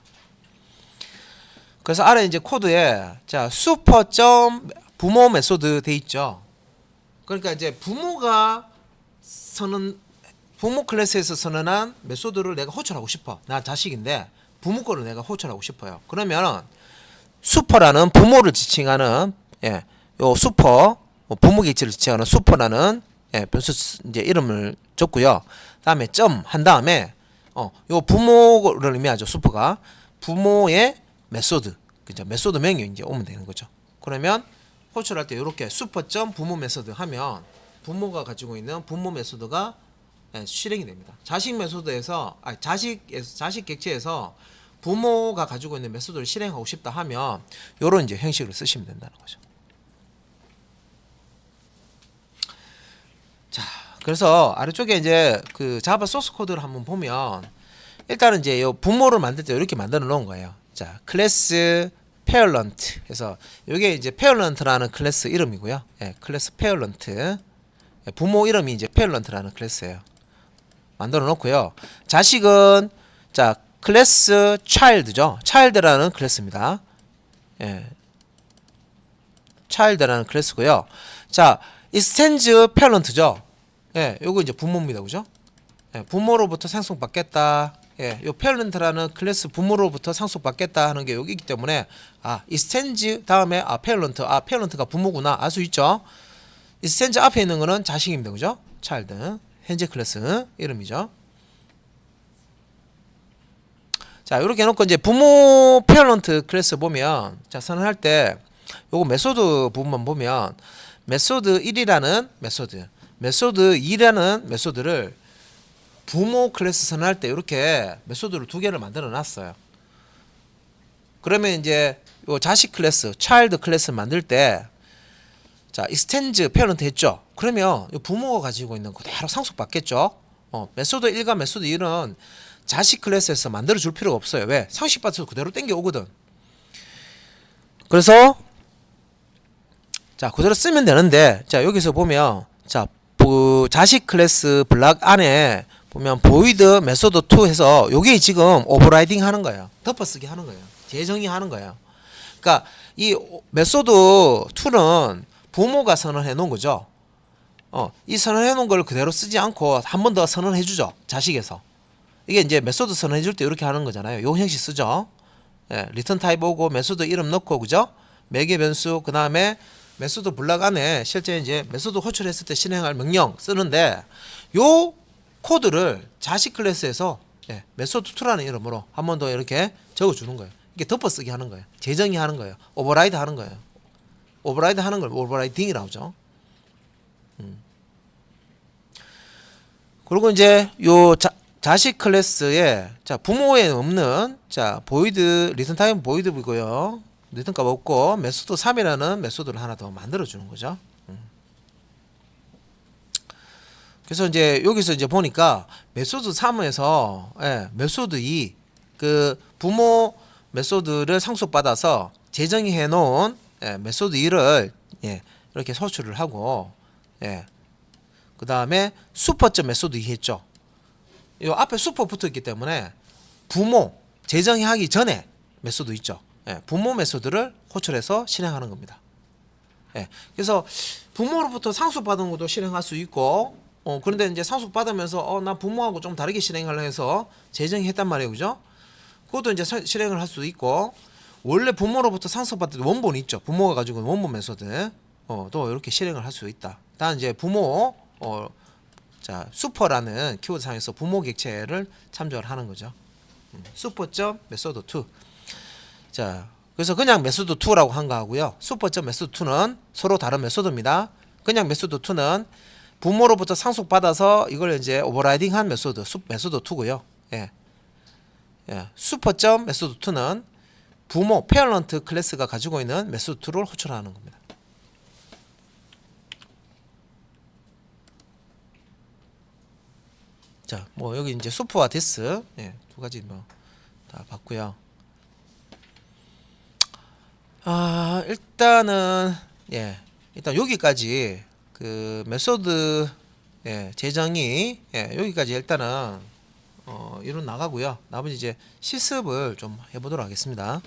그래서 아래 이제 코드에 자 슈퍼 점 부모 메소드 돼 있죠. 그러니까 이제 부모 클래스에서 선언한 메소드를 내가 호출하고 싶어. 나 자식인데 부모 거를 내가 호출하고 싶어요. 그러면 슈퍼라는 부모를 지칭하는 요 슈퍼 부모 객체를 지칭하는 슈퍼라는 변수 이제 이름을 줬고요. 다음에 점 한 다음에 요 부모를 의미하죠. 슈퍼가 부모의 메소드, 그죠? 메소드명이 이제 오면 되는 거죠. 그러면 호출할 때 이렇게 슈퍼 점 부모 메소드 하면 부모가 가지고 있는 부모 메소드가 실행이 됩니다. 자식 메소드에서 자식 객체에서 부모가 가지고 있는 메소드를 실행하고 싶다 하면 요런 이제 형식으로 쓰시면 된다는 거죠. 자, 그래서 아래쪽에 이제 그 자바 소스 코드를 한번 보면 일단은 이제 요 부모를 만들 때 이렇게 만들어 놓은 거예요. 자, 클래스 페어런트 해서 이게 이제 페어런트라는 클래스 이름이고요. 클래스 페어런트 부모 이름이 이제 페어런트라는 클래스예요. 만들어 놓고요. 자식은 자 클래스 child죠. child라는 클래스입니다. child라는 클래스고요. 자, extends parent죠. 요거 이제 부모입니다. 그죠? 부모로부터 상속받겠다. 요 parent라는 클래스 부모로부터 상속받겠다 하는 게 여기 있기 때문에 extends 다음에 parent가 부모구나 알 수 있죠. extends 앞에 있는 거는 자식입니다. 그죠? child 현재 클래스 이름이죠. 자, 이렇게 해놓고 이제 부모 parent 클래스 보면 자 선언할 때 요거 메소드 부분만 보면 메소드 1이라는 메소드 메소드 2라는 메소드를 부모 클래스 선언할 때 이렇게 메소드를 두 개를 만들어 놨어요. 그러면 이제 요 자식 클래스, 차일드 클래스 만들 때 자, 익스텐즈 페어런트 했죠. 그러면 부모가 가지고 있는 그대로 상속받겠죠. 메소드 1과 메소드 1은 자식 클래스에서 만들어 줄 필요가 없어요. 왜? 상식받아서 그대로 땡겨 오거든. 그래서 자, 그대로 쓰면 되는데 자, 여기서 보면 자, 자식 클래스 블락 안에 보면 보이드 메소드 2 해서 요게 지금 오버라이딩 하는 거예요. 덮어쓰기 하는 거예요. 재정의하는 거예요. 그러니까 이 메소드 2는 부모가 선언해 놓은 거죠. 이 선언해 놓은 걸 그대로 쓰지 않고 한 번 더 선언해 주죠. 자식에서. 이게 이제 메소드 선언해 줄 때 이렇게 하는 거잖아요. 요 형식 쓰죠. 예, 리턴 타입 오고 메소드 이름 넣고 그죠? 매개 변수 그다음에 메소드 블락 안에 실제 이제 메소드 호출했을 때 실행할 명령 쓰는데 요 코드를 자식 클래스에서 예, 메소드 2라는 이름으로 한 번 더 이렇게 적어 주는 거예요. 이게 덮어쓰기 하는 거예요. 재정의 하는 거예요. 오버라이드 하는 거예요. 오버라이드 하는 걸 오버라이딩이라고 하죠. 그리고 이제 요 자식 클래스에 자, 부모에 없는 자, 보이드 리턴 타입 보이드이고요. 리턴 값 없고 메소드 3이라는 메소드를 하나 더 만들어 주는 거죠. 그래서 이제 여기서 이제 보니까 메소드 3에서 예, 메소드 2 그 부모 메소드를 상속받아서 재정의해 놓은 예, 메소드 2를 예, 이렇게 소출을 하고 예, 그 다음에 슈퍼점 메소드 2 했죠. 이 앞에 슈퍼 붙어 있기 때문에 부모 재정의하기 전에 메소드 있죠. 예, 부모 메소드를 호출해서 실행하는 겁니다. 예, 그래서 부모로부터 상속받은 것도 실행할 수 있고 그런데 이제 상속받으면서 나 부모하고 좀 다르게 실행하려 해서 재정의했단 말이에요. 그죠? 그것도 이제 실행을 할 수도 있고 원래 부모로부터 상속받을 원본이 있죠. 부모가 가지고 있는 원본 메소드 또 이렇게 실행을 할 수 있다. 단 이제 부모 자 슈퍼라는 키워드 상에서 부모 객체를 참조를 하는 거죠. 슈퍼점 메소드 2. 자 그래서 그냥 메소드 2라고 한 거하고요. 슈퍼점 메소드 2는 서로 다른 메소드입니다. 그냥 메소드 2는 부모로부터 상속받아서 이걸 이제 오버라이딩한 메소드 메소드 2고요. 예. 예. 슈퍼점 메소드 2는 부모 페어런트 클래스가 가지고 있는 메소드 2를 호출하는 겁니다. 자, 뭐 여기 이제 슈퍼와 디스 예, 두 가지 뭐 다 봤고요. 일단은 예, 일단 여기까지 그 메소드 예, 재정의 예, 여기까지 일단은 이론 나가고요. 나머지 이제 실습을 좀 해보도록 하겠습니다.